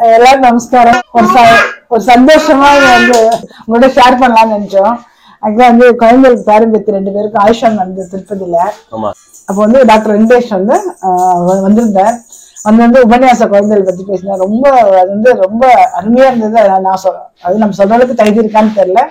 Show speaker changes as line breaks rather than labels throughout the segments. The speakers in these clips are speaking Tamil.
எல்லாரும் நமஸ்காரம். ஒரு சந்தோஷமா வந்து உங்களோட ஷேர் பண்ணலாம்னு நினைச்சோம். அங்க வந்து குழந்தைகளுக்கு பேரம்பேத்தி 2 பேருக்கு ஆயுஷம் நடந்தது திருப்பதியில. அப்போ வந்து டாக்டர் வெங்கடேஷ் வந்து வந்திருந்தார். வந்து உபன்யாச குழந்தைகள் பத்தி பேசினார். ரொம்ப அது வந்து ரொம்ப அருமையா இருந்தது. நான் அது நம்ம சொல்ற அளவுக்கு தகுதி இருக்கான்னு தெரியல.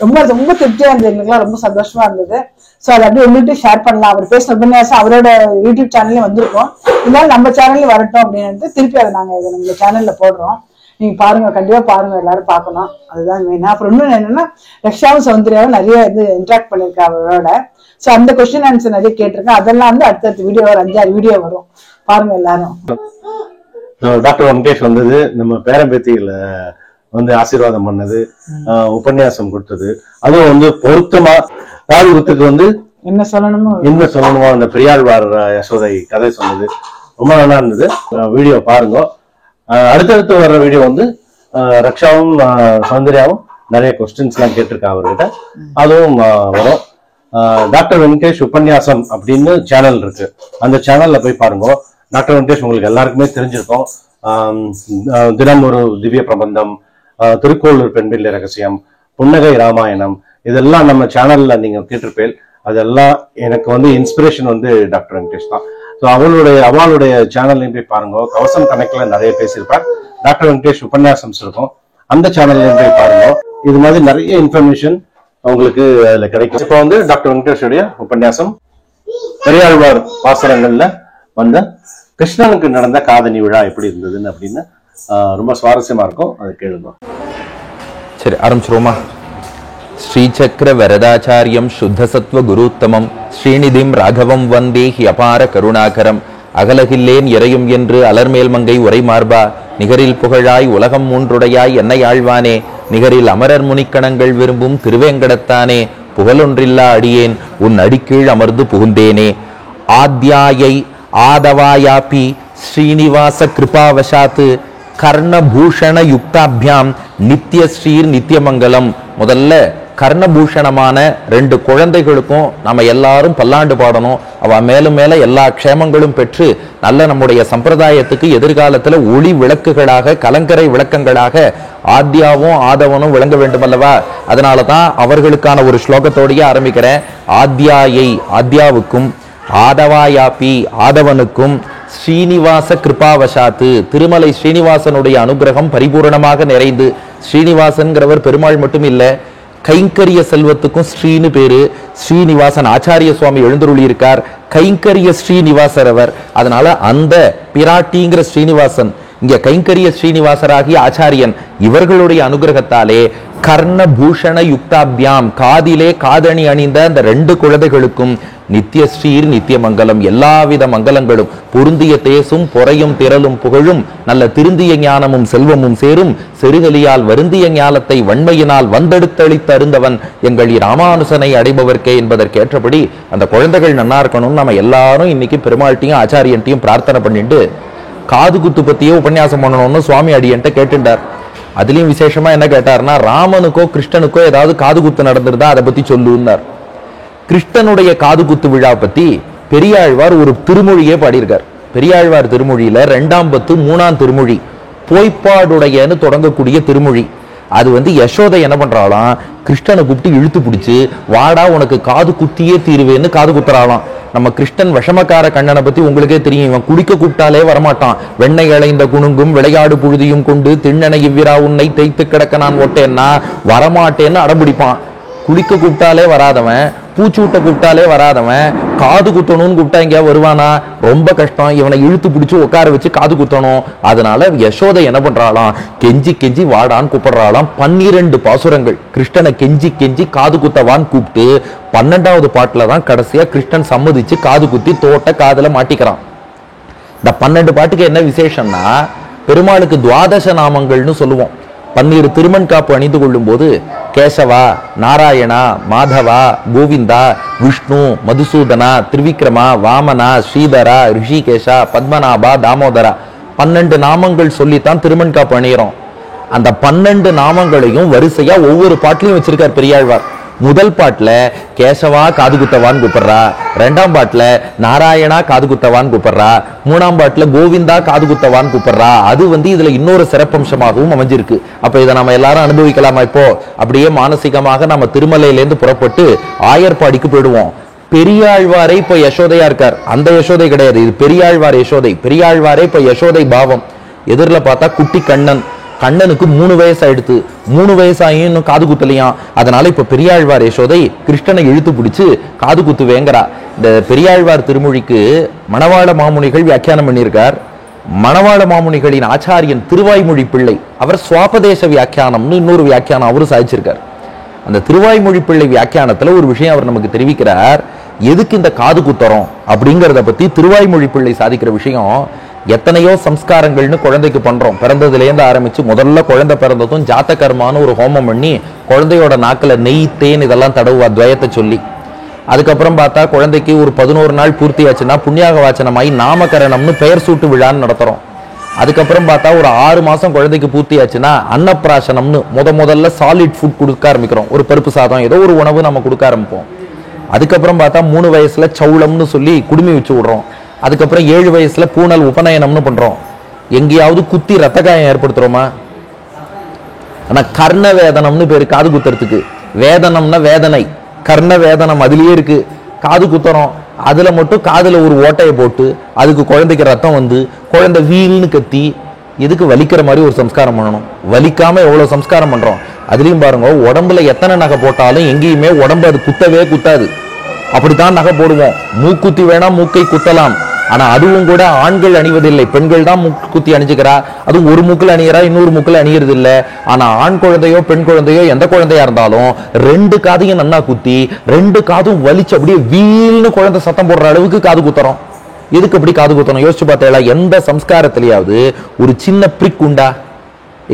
ரொம்ப ரொம்ப திருப்தியா இருந்தது. எங்களுக்குலாம் ரொம்ப சந்தோஷமா இருந்தது. சோ அதை அப்படியே உங்கள்கிட்ட ஷேர் பண்ணலாம். அவர் பேசின உபன்யாசம் அவரோட யூடியூப் சேனல்லையும் வந்திருக்கோம். இருந்தாலும் நம்ம சேனல்ல வரட்டும் அப்படின்னு திருப்பி அதை நாங்க நம்ம சேனல்ல போடுறோம். நீங்க பாருங்க, கண்டிப்பா பாருங்க, எல்லாரும் பார்க்கணும். அதுதான் மெயினா. அப்புறம் இன்னும் என்னன்னா, ரக்ஷாவும் சௌந்தர்யாவும் நிறைய இது இன்ட்ராக்ட் பண்ணிருக்கா அவரோட. சோ அந்த கொஸ்டின் ஆன்சர் நிறைய கேட்டிருக்கேன். அதெல்லாம் வந்து அடுத்தடுத்த வீடியோ வரும், 5-6 வீடியோ வரும், பாருங்க எல்லாரும்.
டாக்டர் வெங்கடேஷ் வந்தது, நம்ம பேரம்பேத்திகளை வந்து ஆசீர்வாதம் பண்ணது, உபன்யாசம் கொடுத்தது, அதுவும் வந்து பொருத்தமா காதுகுத்துக்கு வந்து
என்ன சொல்லணுமோ
அந்த பெரியாழ்வார் யசோதை கதை சொன்னது ரொம்ப நல்லா இருந்தது. வீடியோ பாருங்க. அடுத்தடுத்து வர்ற வீடியோ வந்து ரக்ஷாவும் சௌந்தர்யாவும் நிறைய கொஸ்டின்ஸ் எல்லாம் கேட்டிருக்கா அவர்கிட்ட, அதுவும் வரும். டாக்டர் வெங்கடேஷ் உபன்யாசம் அப்படின்னு சேனல் இருக்கு. அந்த சேனல்ல போய் பாருங்க. டாக்டர் வெங்கடேஷ் உங்களுக்கு எல்லாருக்குமே தெரிஞ்சிருக்கும். தினம் ஒரு திவ்ய பிரபந்தம், திருக்கோளூர் பெண்பிள்ளை ரகசியம், புன்னகை ராமாயணம், இதெல்லாம் நம்ம சேனல்ல நீங்க கேட்டிருப்பேன். அதெல்லாம் எனக்கு வந்து இன்ஸ்பிரேஷன் வந்து டாக்டர் வெங்கடேஷ் தான். ஸோ அவளுடைய சேனல்லையும் போய் பாருங்க. கவசம் கணக்குல நிறைய பேசியிருப்பார். டாக்டர் வெங்கடேஷ் உபன்யாசம் இருக்கும், அந்த சேனல்லையும் போய் பாருங்க. இது மாதிரி நிறைய இன்ஃபர்மேஷன் உங்களுக்கு அதுல கிடைக்கும். இப்போ வந்து டாக்டர் வெங்கடேஷுடைய உபன்யாசம் பெரியாழ்வார் பாசுரங்கள்ல வந்த கிருஷ்ணனுக்கு நடந்த காதணி விழா எப்படி இருந்ததுன்னு அப்படின்னு ரொம்ப சுவாரஸ்யமா இருக்கும். அதை கேளுங்க.
சரி, ஆரம்பிச்சிருவோமா? ஸ்ரீசக்கர வரதாச்சாரியம் சுத்தசத்வ குருத்தமம் ஸ்ரீநிதிம் ராகவம் வந்தே ஹி அபார கருணாகரம் அகலகில்லேன் இறையும் என்று அலர்மேல் மங்கை உரை மார்பா நிகரில் புகழாய் உலகம் மூன்றுடையாய் என்னை ஆழ்வானே நிகரில் அமரர் முனிக்கணங்கள் விரும்பும் திருவேங்கடத்தானே புகழொன்றில்லா அடியேன் உன் அடிக்கீழ் அமர்ந்து புகுந்தேனே ஆத்யாயை ஆதவாயாபி ஸ்ரீனிவாச கிருபாவசாத்து கர்ணபூஷண யுக்தாபியாம் நித்யஸ்ரீர் நித்தியமங்கலம். முதல்ல கர்ணபூஷணமான 2 குழந்தைகளுக்கும் நம்ம எல்லாரும் பல்லாண்டு பாடணும். அவ மேலும் மேல எல்லா க்ஷேமங்களும் பெற்று நல்ல நம்முடைய சம்பிரதாயத்துக்கு எதிர்காலத்துல ஒளி விளக்குகளாக, கலங்கரை விளக்கங்களாக ஆத்யாவும் ஆதவனும் விளங்க வேண்டும் அல்லவா? அதனாலதான் அவர்களுக்கான ஒரு ஸ்லோகத்தோடையே ஆரம்பிக்கிறேன். ஆத்யாயை ஆத்யாவுக்கும் ஆதவாயாபி ஆதவனுக்கும் ஸ்ரீனிவாச கிருபாவசாத்து திருமலை ஸ்ரீனிவாசனுடைய அனுகிரகம் பரிபூர்ணமாக நிறைந்து, ஸ்ரீனிவாசன்கிறவர் பெருமாள் மட்டும் இல்ல, கைங்கரிய செல்வத்துக்கும் ஸ்ரீனு பேரு. ஸ்ரீனிவாசன் ஆச்சாரிய சுவாமி எழுந்தருளி இருக்கார், கைங்கரிய ஸ்ரீனிவாசர் அவர். அதனால அந்த பிராட்டிங்கிற ஸ்ரீனிவாசன் இங்க கைங்கரிய ஸ்ரீனிவாசராகிய ஆச்சாரியன் இவர்களுடைய அனுகிரகத்தாலே கர்ணபூஷண யுக்தாபியாம் காதிலே காதணி அணிந்த அந்த 2 குழந்தைகளுக்கும் நித்யஸ்ரீர் நித்தியமங்கலம் எல்லாவித மங்கலங்களும் பொருந்திய தேசும் பொறையும் திரளும் புகழும் நல்ல திருந்திய ஞானமும் செல்வமும் சேரும் செருகலியால் வருந்திய ஞானத்தை வன்மையினால் வந்தெடுத்தளித்து அருந்தவன் எங்கள் ராமானுசனை அடைபவர்க்கே என்பதற்கேற்றபடி அந்த குழந்தைகள் நன்னா இருக்கணும். நம்ம எல்லாரும் இன்னைக்கு பெருமாள்கிட்டையும் ஆச்சாரியன்ட்டையும் பிரார்த்தனை பண்ணிட்டு காது குத்து பத்தியே உபன்யாசம் பண்ணணும்னு சுவாமி அடியன்ட்ட கேட்டுட்டார். அதுலயும் விசேஷமா என்ன கேட்டார்னா, ராமனுக்கோ கிருஷ்ணனுக்கோ ஏதாவது காது குத்து நடந்திருந்தா அதை பத்தி சொல்லுன்னார். கிருஷ்ணனுடைய காது குத்து விழா பத்தி பெரியாழ்வார் ஒரு திருமொழியே பாடியிருக்கார். பெரியாழ்வார் திருமொழியில 2ஆம் பத்து 3ஆம் திருமொழி போய்ப்பாடுடையன்னு தொடங்கக்கூடிய திருமொழி. அது வந்து யசோதை என்ன பண்றாளாம், கிருஷ்ணனை கூப்பிட்டு இழுத்து பிடிச்சு வாடா உனக்கு காது குத்தியே தீருவேன்னு காது குத்துறாளாம். நம்ம கிருஷ்ணன் விஷமக்கார கண்ணனை பத்தி உங்களுக்கே தெரியும். இவன் குடிக்க கூப்பிட்டாலே வரமாட்டான். வெண்ணெய் இளைந்த குணுங்கும் விளையாடு புழுதியும் கொண்டு திண்ணனை இவ்விரா உன்னை தேய்த்து கிடக்க நான் ஒட்டேன்னா வரமாட்டேன்னு அடம்பிடிப்பான். குளிக்க கூப்பிட்டாலே வராதவன், பூச்சூட்ட கூப்பிட்டாலே வராதவன், காது குத்தணும்னு கூப்பிட்டா எங்கேயா வருவானா? ரொம்ப கஷ்டம். இவனை இழுத்து பிடிச்சு உட்கார வச்சு காது குத்தணும். அதனால யசோதை என்ன பண்றாளாம், கெஞ்சி கெஞ்சி வாடான்னு கூப்பிடுறாளாம். 12 பாசுரங்கள் கிருஷ்ணனை கெஞ்சி கெஞ்சி காது குத்தவான்னு கூப்பிட்டு 12வது பாட்டுல தான் கடைசியா கிருஷ்ணன் சம்மதிச்சு காது குத்தி தோட்ட காதுல மாட்டிக்கிறான். இந்த 12 பாட்டுக்கு என்ன விசேஷம்னா, பெருமாளுக்கு துவாதச நாமங்கள்னு சொல்லுவோம். 12 திருமண் காப்பு அணிந்து கொள்ளும் போது கேசவா, நாராயணா, மாதவா, கோவிந்தா, விஷ்ணு, மதுசூதனா, திரிவிக்ரமா, வாமனா, ஸ்ரீதரா, ரிஷிகேஷா, பத்மநாபா, தாமோதரா 12 நாமங்கள் சொல்லித்தான் திருமண் காப்பு அணிகிறோம். அந்த 12 நாமங்களையும் வரிசையா ஒவ்வொரு பாட்டிலையும் வச்சிருக்கார் பெரியாழ்வார். முதல் பாட்டுல கேசவா காது குத்தவான்னு கூப்பிடுறா, ரெண்டாம் பாட்டுல நாராயணா காது குத்தவான்னு கூப்பிடுறா, மூணாம் பாட்டுல கோவிந்தா காது குத்தவான்னு கூப்பிடுறா. அது இதுல இன்னொரு சிறப்பம்சமாகவும் அமைஞ்சிருக்கு. அப்ப இதை நம்ம எல்லாரும் அனுபவிக்கலாமா? இப்போ அப்படியே மானசீகமாக நம்ம திருமலையிலேருந்து புறப்பட்டு ஆயர்பாடிக்கு போயிடுவோம். பெரியாழ்வாரே இப்ப யசோதையா இருக்கார். அந்த யசோதை கிடையாது, இது பெரியாழ்வார் யசோதை. பெரியாழ்வாரே இப்ப யசோதை பாவம். எதிரில் பார்த்தா குட்டி கண்ணன். கண்ணனுக்கு 3 வயசு ஆயிடுத்து. 3 வயசாயும் இன்னும் காது குத்தலையாம். அதனால இப்ப பெரியாழ்வார் யசோதை கிருஷ்ணனை இழுத்து பிடிச்சு காது குத்து வேங்கரா. இந்த பெரியாழ்வார் திருமொழிக்கு மணவாள மாமுனிகள் வியாக்கியானம் பண்ணியிருக்கார். மணவாள மாமுனிகளின் ஆச்சாரியன் திருவாய்மொழி பிள்ளை, அவர் சுவாபதேச வியாக்கியானம்னு இன்னொரு வியாக்கியானம் அவரு சாதிச்சிருக்கார். அந்த திருவாய்மொழி பிள்ளை வியாக்கியானத்துல ஒரு விஷயம் அவர் நமக்கு தெரிவிக்கிறார். எதுக்கு இந்த காது குத்தறோம் அப்படிங்கிறத பத்தி திருவாய்மொழி பிள்ளை சாதிக்கிற விஷயம், எத்தனையோ சம்ஸ்காரங்கள்னு குழந்தைக்கு பண்றோம். பிறந்ததுலேருந்து ஆரம்பிச்சு முதல்ல குழந்தை பிறந்ததும் ஜாத்த கர்மான்னு ஒரு ஹோமம் பண்ணி குழந்தையோட நாக்கில் நெய் தேன் இதெல்லாம் தடவுவா துவயத்தை சொல்லி. அதுக்கப்புறம் பார்த்தா குழந்தைக்கு ஒரு 11 நாள் பூர்த்தியாச்சுன்னா புண்ணியாக வாச்சனமாயி நாமகரணம்னு பெயர் சூட்டு விழான்னு நடத்துறோம். அதுக்கப்புறம் பார்த்தா ஒரு 6 மாசம் குழந்தைக்கு பூர்த்தியாச்சுன்னா அன்னப்பிராசனம்னு முதல்ல சாலிட் ஃபுட் கொடுக்க ஆரம்பிக்கிறோம். ஒரு பருப்பு சாதம் ஏதோ ஒரு உணவு நம்ம கொடுக்க ஆரம்பிப்போம். அதுக்கப்புறம் பார்த்தா 3 வயசுல சௌளம்னு சொல்லி குடுமி வச்சு விடுறோம். அதுக்கப்புறம் 7 வயசுல பூனல் உபநயனம்னு பண்றோம். எங்கேயாவது குத்தி ரத்த காயம் ஏற்படுத்துறோமா? ஆனா கர்ண வேதனம்னு பேரு காது குத்துறதுக்கு. வேதனம்னா வேதனை, கர்ண வேதனம் அதுலயே இருக்கு. காது குத்துறோம், அதுல மட்டும் காதுல ஒரு ஓட்டையை போட்டு அதுக்கு குழந்தைக்கு ரத்தம் குழந்தை வீல்னு கத்தி. எதுக்கு வலிக்கிற மாதிரி ஒரு சம்ஸ்காரம் பண்ணணும்? வலிக்காம எவ்வளவு சம்ஸ்காரம் பண்றோம். அதுலயும் பாருங்க, உடம்புல எத்தனை நகை போட்டாலும் எங்கேயுமே உடம்பு அது குத்தவே குத்தாது. அப்படித்தான் நகை போடுவோம். மூக்குத்தி வேணா மூக்கை குத்தலாம், ஆனா அதுவும் கூட ஆண்கள் அணிவதில்லை, பெண்கள் தான் மூக்குத்தி அணிஞ்சுக்கிறா. அதுவும் ஒரு மூக்கில் அணியறா, இன்னொரு மூக்கில் அணியறது இல்லை. ஆனா ஆண் குழந்தையோ பெண் குழந்தையோ எந்த குழந்தையா இருந்தாலும் 2 காதையும் நன்னா குத்தி 2 காதும் வலிச்சு அப்படியே வீல்னு குழந்தை சத்தம் போடுற அளவுக்கு காது குத்துறோம். எதுக்கு அப்படி காது குத்தணும்? யோசிச்சு பார்த்தா எந்த சம்ஸ்காரத்திலேயாவது ஒரு சின்ன பிரிக் உண்டா?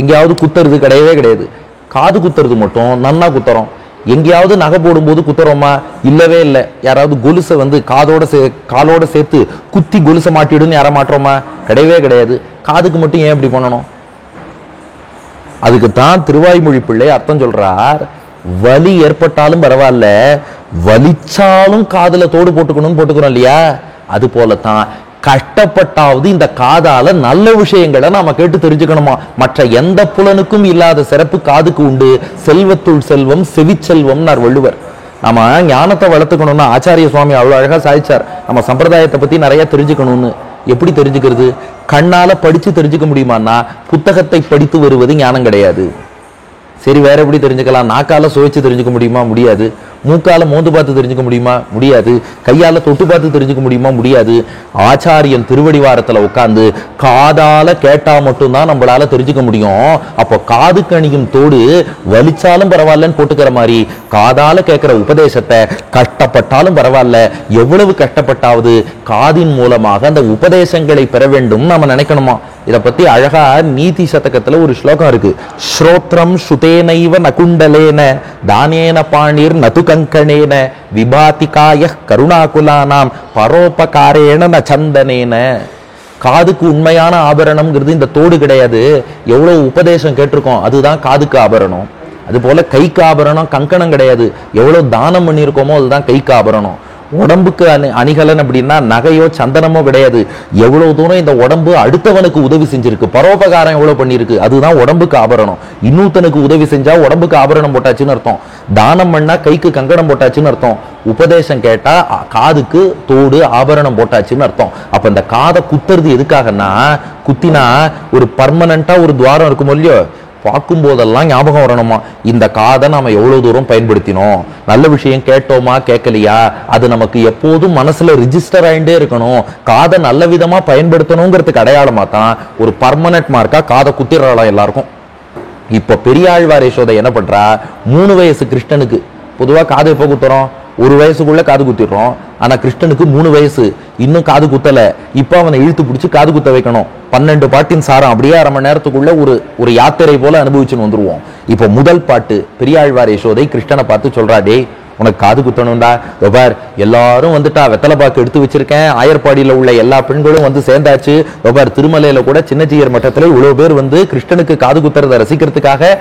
எங்கேயாவது குத்துறது கிடையவே கிடையாது. காது குத்துறது மட்டும் நன்னா குத்துறோம். எங்கேயாவது நகை போடும்போது குத்துறோமா? இல்லவே இல்லை. யாராவது கொலுசை காலோட சேர்த்து குத்தி கொலுசை மாட்டிடுன்னு யாரை மாட்டுறோமா? கிடையவே கிடையாது. காதுக்கு மட்டும் ஏன் இப்படி பண்ணணும்? அதுக்கு தான் திருவாய்மொழி பிள்ளை அர்த்தம் சொல்றார். வலி ஏற்பட்டாலும் பரவாயில்ல, வலிச்சாலும் காதுல தோடு போட்டுக்கிறோம் இல்லையா? அது போலத்தான் கஷ்டப்பட்டாவது இந்த காதால நல்ல விஷயங்களை நாம கேட்டு தெரிஞ்சுக்கணுமா. மற்ற எந்த புலனுக்கும் இல்லாத சிறப்பு காதுக்கு உண்டு. செல்வத்துள் செல்வம் செவிச்செல்வம்னார் வள்ளுவர். நம்ம ஞானத்தை வளர்த்துக்கணும்னா ஆச்சாரிய சுவாமி அவ்வளவு அழகா சாதிச்சார். நம்ம சம்பிரதாயத்தை பத்தி நிறைய தெரிஞ்சுக்கணும்னு. எப்படி தெரிஞ்சுக்கிறது? கண்ணால படிச்சு தெரிஞ்சுக்க முடியுமான்னா புத்தகத்தை படித்து வருவது ஞானம் கிடையாது. சரி, வேற எப்படி தெரிஞ்சுக்கலாம்? நாக்கால சுவைச்சு தெரிஞ்சுக்க முடியுமா? முடியாது. மூக்கால மோந்து பார்த்து தெரிஞ்சுக்க முடியுமா? முடியாது. கையால தொட்டு பார்த்து தெரிஞ்சுக்க முடியுமா? முடியாது. ஆச்சாரியன் திருவடிவாரத்துல உட்கார்ந்து காதால கேட்டா மட்டும்தான் நம்மளால தெரிஞ்சுக்க முடியும். அப்போ காதுக்கு அணியும் தோடு வலிச்சாலும் பரவாயில்லன்னு போட்டுக்கிற மாதிரி காதால கேட்கிற உபதேசத்தை கஷ்டப்பட்டாலும் பரவாயில்ல, எவ்வளவு கஷ்டப்பட்டாவது காதின் மூலமாக அந்த உபதேசங்களை பெற வேண்டும் நாம நினைக்கணுமா. இதை பத்தி அழகா நீதி சதகத்துல ஒரு ஸ்லோகம் இருக்கு. ஸ்ரோத்ரம் சுதேனைவ நகுண்டலேன தானேன பாணிர் நது கங்கணேன விபாதிகாய கருணாகுலானாம் பரோபகாரேன ந சந்தனேன. காதுக்கு உண்மையான ஆபரணம்ங்கிறது இந்த தோடு கிடையாது. எவ்வளவு உபதேசம் கேட்டிருக்கோம், அதுதான் காதுக்கு ஆபரணம். அது போல கைக்கு ஆபரணம் கங்கணம் கிடையாது. எவ்வளவு தானம் பண்ணியிருக்கோமோ அதுதான் கைக்கு ஆபரணம். உடம்புக்கு அணிகலன் அப்படின்னா நகையோ சந்தனமோ கிடையாது. எவ்வளவு தூரம் இந்த உடம்பு அடுத்தவனுக்கு உதவி செஞ்சிருக்கு, பரோபகாரம் எவ்வளவு பண்ணிருக்கு, அதுதான் உடம்புக்கு ஆபரணம். இன்னொருத்தனுக்கு உதவி செஞ்சா உடம்புக்கு ஆபரணம் போட்டாச்சுன்னு அர்த்தம். தானம் பண்ணா கைக்கு கங்கணம் போட்டாச்சுன்னு அர்த்தம். உபதேசம் கேட்டா காதுக்கு தோடு ஆபரணம் போட்டாச்சுன்னு அர்த்தம். அப்ப இந்த காதை குத்துறது எதுக்காகன்னா, குத்தினா ஒரு பர்மனண்டா ஒரு துவாரம் இருக்கும் இல்லையோ, பார்க்கும் போதெல்லாம் ஞாபகம் வரணுமா, இந்த காதை நாம எவ்வளவு தூரம் பயன்படுத்தினோம், நல்ல விஷயம் கேட்டோமா கேட்கலையா, அது நமக்கு எப்போதும் மனசுல ரிஜிஸ்டர் ஆயிட்டே இருக்கணும். காதை நல்ல விதமா பயன்படுத்தணுங்கிறதுக்கு அடையாளமா தான் ஒரு பர்மனன்ட் மார்க்கா காதை குத்திடலாம் எல்லாருக்கும். இப்ப பெரியாழ்வார் யசோதை என்ன பண்றா, 3 வயசு கிருஷ்ணனுக்கு பொதுவா காதை எப்போ குத்துறோம்? 1 வயசுக்குள்ள காது குத்திடுறோம். ஆனா கிருஷ்ணனுக்கு 3 வயசு, இன்னும் காது குத்தல. இப்ப அவனை இழுத்து பிடிச்சி காது குத்த வைக்கணும். 12 பாட்டின் சாரம் அப்படியே அரை மணி நேரத்துக்குள்ள ஒரு யாத்திரை போல அனுபவிச்சுன்னு வந்துருவோம். இப்ப முதல் பாட்டு பெரியாழ்வார் யசோதை கிருஷ்ணனை பார்த்து சொல்றா, டேய் உனக்கு காது குத்தணும்டா, பார் எல்லாரும் வந்துட்டா, வெத்தலை பாக்கு எடுத்து வச்சிருக்கேன், ஆயர்பாடியில உள்ள எல்லா பெண்களும் வந்து சேர்ந்தாச்சு, பார் திருமலையில கூட சின்னஜீயர் மட்டத்துல இவ்வளவு பேர் வந்து கிருஷ்ணனுக்கு காது குத்துறதை ரசிக்கிறதுக்காக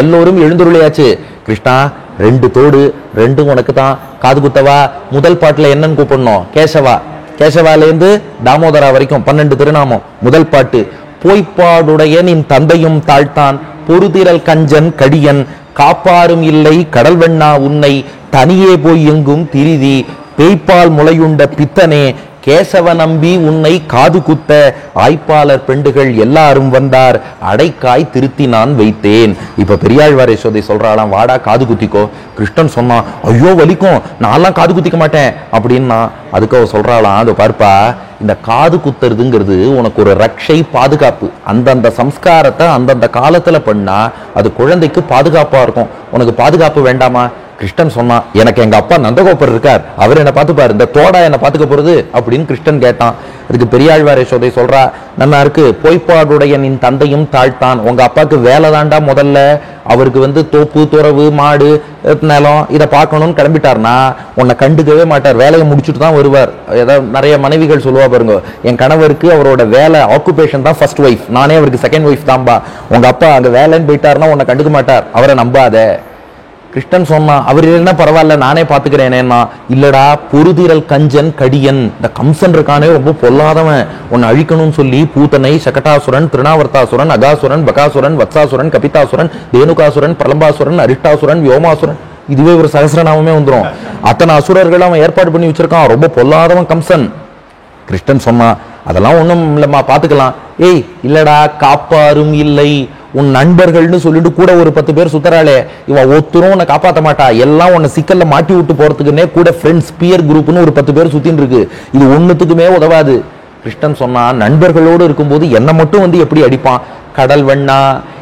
எல்லோரும் எழுந்துருளையாச்சு. கிருஷ்ணா 2 தோடு, 2 உனக்கு தான். காது குத்தவா? முதல் பாட்டுல என்னன்னு கூப்பிடணும்? கேசவா. கேசவாலேருந்து தாமோதரா வரைக்கும் 12 திருநாமம். முதல் பாட்டு, போய்ப்பாடுடைய நின் தந்தையும் தாழ்த்தான், பொறுதிரல் கஞ்சன் கடியன், காப்பாரும் இல்லை கடல் வெண்ணா உன்னை, தனியே போய் எங்கும் திரிதி, பேய்ப்பால் முளையுண்ட பித்தனே, கேசவ நம்பி உன்னை காது குத்த, ஆய்ப்பாளர் பெண்டுகள் எல்லாரும் வந்தார், அடைக்காய் திருத்தி நான் வைத்தேன். இப்ப பெரியாழ்வார் யசோதை சொல்றாளாம், வாடா காது குத்திக்கோ. கிருஷ்ணன் சொன்னான், ஐயோ வலிக்கும், நான்லாம் காது குத்திக்க மாட்டேன் அப்படின்னா. அதுக்கு அவ சொல்றாளாம், அது பார்ப்பா, இந்த காது குத்துறதுங்கிறது உனக்கு ஒரு ரட்சை, பாதுகாப்பு. அந்தந்த சம்ஸ்காரத்தை அந்தந்த காலத்துல பண்ணா அது குழந்தைக்கு பாதுகாப்பா இருக்கும். உனக்கு பாதுகாப்பு வேண்டாமா? கிருஷ்ணன் சொன்னான், எனக்கு எங்க அப்பா நந்தகோபர் இருக்கார், அவர் என்ன பார்த்துப்பாரு, இந்த தோடா என்ன பார்த்துக்க போறது அப்படின்னு கிருஷ்ணன் கேட்டான். அதுக்கு பெரியாழ்வார் யசோதை சொல்றா, நல்லா இருக்கு, போய்ப்பாடுடைய நின் தந்தையும் தாழ்த்தான். உங்க அப்பாவுக்கு வேலை தாண்டா முதல்ல. அவருக்கு தோப்பு, துறவு, மாடு, நிலம் இதை பார்க்கணும்னு கிளம்பிட்டார்னா உன்னை கண்டுக்கவே மாட்டார். வேலையை முடிச்சுட்டு தான் வருவார். ஏதாவது நிறைய மனைவிகள் சொல்லுவா பாருங்க, என் கணவருக்கு அவரோட வேலை ஆக்குபேஷன் தான் ஃபர்ஸ்ட் ஒய்ஃப், நானே அவருக்கு செகண்ட் ஒய்ஃப் தான்பா. உங்க அப்பா அங்க வேலைன்னு போயிட்டாருன்னா உன்னை கண்டுக்க மாட்டார், அவரை நம்பாத. கிருஷ்ணன் சொன்னான், அவர் என்ன பரவாயில்ல, நானே பாத்துக்கிறேனேன்னா. இல்லடா, பொறுதிரல் கஞ்சன் கடியன், இந்த கம்சன் இருக்கானே ரொம்ப பொல்லாதவன், உன்னை அழிக்கணும்னு சொல்லி பூத்தனை, சகட்டாசுரன், திருநாவர்த்தாசுரன், அகாசுரன், பகாசுரன், வத்சாசுரன், கபிதாசுரன், தேனுகாசுரன், பிரலம்பாசுரன், அரிஷ்டாசுரன், வியோமாசுரன், இதுவே ஒரு சகசிரநாமமே வந்துடும். அத்தனை அசுரர்கள் அவன் ஏற்பாடு பண்ணி வச்சிருக்கான், ரொம்ப பொல்லாதவன் கம்சன். கிருஷ்ணன் சொன்னான், அதெல்லாம் ஒண்ணும் இல்லம்மா, பாத்துக்கலாம். ஏய் இல்லடா, காப்பாரும் இல்லை, உன் நண்பர்கள்னு சொல்லிட்டு கூட ஒரு 10 பேர் சுத்தராளே, இவன் ஒருத்தரும் உன்னை காப்பாற்ற மாட்டா, எல்லாம் உன்னை சிக்கல்ல மாட்டி விட்டு போறதுக்குன்னே கூட ஃப்ரெண்ட்ஸ் பியர் குரூப்னு ஒரு 10 பேர் சுத்தின்னு இருக்கு, இது ஒண்ணுத்துக்குமே உதவாது. கிருஷ்ணன் சொன்னா, நண்பர்களோடு இருக்கும்போது என்ன மட்டும் எப்படி அடிப்பான்? கடல் வண்ணா,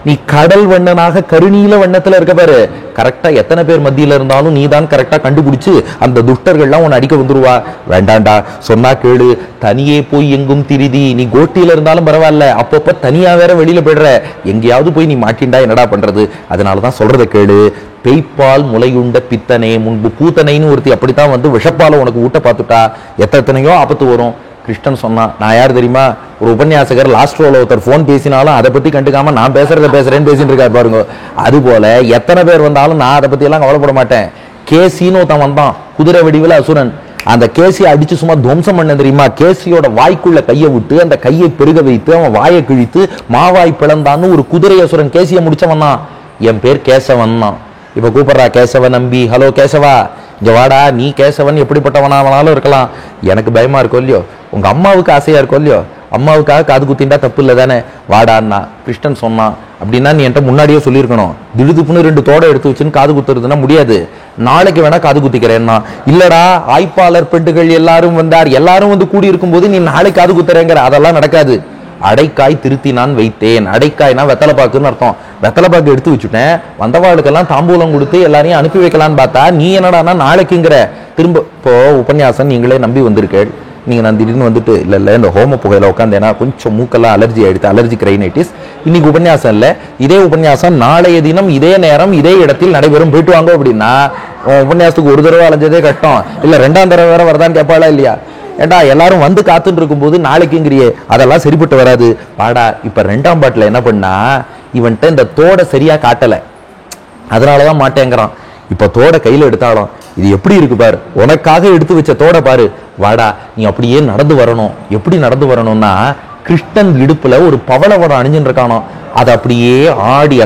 நீ கடல் வண்ணனாக கருநீல வண்ணத்துல இருக்க பாரு, கரெக்டா எத்தனை பேர் மத்தியில இருந்தாலும் நீ தான் கரெக்டா கண்டுபிடிச்சு அந்த துஷ்டர்கள்லாம் உன்னை அடிக்க வந்துருவா. வேண்டாண்டா, சொன்னா கேளு, தனியே போய் எங்கும் திரிதி, நீ கோட்டியில இருந்தாலும் பரவாயில்ல, அப்பப்ப தனியா வேற வெளியில போயிடுற, எங்கேயாவது போய் நீ மாட்டின்டா என்னடா பண்றது? அதனாலதான் சொல்றத கேளு. பேய்ப்பால் முளையுண்ட பித்தனே, முன்பு பூத்தனைன்னு ஒருத்தி அப்படித்தான் விஷப்பால உனக்கு ஊட்ட பார்த்துட்டா, எத்தனையோ ஆபத்து வரும். கிருஷ்ணன் சொன்னான், நான் யார் தெரியுமா? ஒரு உபன்யாசகர், லாஸ்ட் ரோல ஒருத்தர் போன் பேசினாலும் அதை பத்தி கண்டுக்காம நான் பேசுறேன்னு பேசிட்டு இருக்காரு பாருங்க. அது போல எத்தனை பேர் வந்தாலும் நான் அதை பத்தி எல்லாம் கவலைப்பட மாட்டேன். கேசின்னு ஒருத்தன் வந்தான், குதிரை வடிவில் அசுரன். அந்த கேசியை அடிச்சு சும்மா துவம்சம் பண்ண தெரியுமா? கேசியோட வாய்க்குள்ள கையை விட்டு அந்த கையை பெருக வைத்து அவன் வாயை கிழித்து மாவாய் பிளந்தான்னு ஒரு குதிரை அசுரன் கேசியை முடிச்சவன் தான். என் பேர் கேசவன் தான். இப்ப கூப்பிடுறா, கேசவ நம்பி, ஹலோ கேசவா, இங்க வாடா, நீ கேசவன் எப்படிப்பட்டவனாலும் இருக்கலாம், எனக்கு பயமா இருக்கோ இல்லையோ, உங்க அம்மாவுக்கு ஆசையா இருக்கோ இல்லையோ, அம்மாவுக்காக காது குத்திண்டா தப்பு இல்லை தானே, வாடான்னா. கிருஷ்ணன் சொன்னான், அப்படின்னா நீ என்கிட்ட முன்னாடியே சொல்லியிருக்கணும், திடுதுப்புன்னு 2 தோடை எடுத்து வச்சுன்னு காது குத்துறதுன்னா முடியாது, நாளைக்கு வேணா காது குத்திக்கிறேன்னா. இல்லடா, ஆய்ப்பாளர் பெண்டுகள் எல்லாரும் வந்தார், எல்லாரும் கூடி இருக்கும் போது நீ நாளைக்கு காது குத்துறேங்கிற, அதெல்லாம் நடக்காது. அடைக்காய் திருத்தி நான் வைத்தேன். அடைக்காய்னா வெத்தலைப்பாக்குன்னு அர்த்தம். வெத்தலைப்பாக்கு எடுத்து வச்சுட்டேன், வந்தவாளுக்கெல்லாம் தாம்பூலம் கொடுத்து எல்லாரையும் அனுப்பி வைக்கலான்னு பார்த்தா நீ என்னடானா நாளைக்குங்கிற. திரும்ப இப்போ உபன்யாசம் நீங்களே நம்பி வந்திருக்கேள், நீங்க நான் திடீர்னு இல்ல இந்த ஹோம புகையில உட்காந்தேன்னா கொஞ்சம் மூக்கெல்லாம் அலர்ஜி ஆயிடுச்சு, அலர்ஜி ரைனைட்டிஸ். இன்னைக்கு உபன்யாசம் இல்ல, இதே உபன்யாசம் நாளைய தினம் இதே நேரம் இதே இடத்தில் நடைபெறும், போயிட்டு வாங்க அப்படின்னா உபன்யாசத்துக்கு ஒரு தடவை அலைஞ்சதே கஷ்டம், இல்ல 2ஆம் தடவை வேற வரதான்னு கேட்பாளா இல்லையா? ஏண்டா எல்லாரும் காத்துட்டு இருக்கும் போது நாளைக்குங்கிறியே, அதெல்லாம் சரிப்பட்டு வராது, பாடா. இப்ப 2ஆம் பாட்டுல என்ன பண்ணா, இவன்ட்ட இந்த தோடை சரியா காட்டல, அதனாலதான் மாட்டேங்கிறான். இப்ப தோடை கையில எடுத்தாலும் இது எப்படி இருக்கு பாரு, உனக்காக எடுத்து வச்ச தோடை பாரு, வாடா நீ அப்படியே நடந்து வரணும். எப்படி நடந்து வரணும்னா, கிருஷ்ணன் இடுப்புல ஒரு பவளவடம் அணிஞ்சுட்டு இருக்கானோ, அதை அப்படியே ஆடி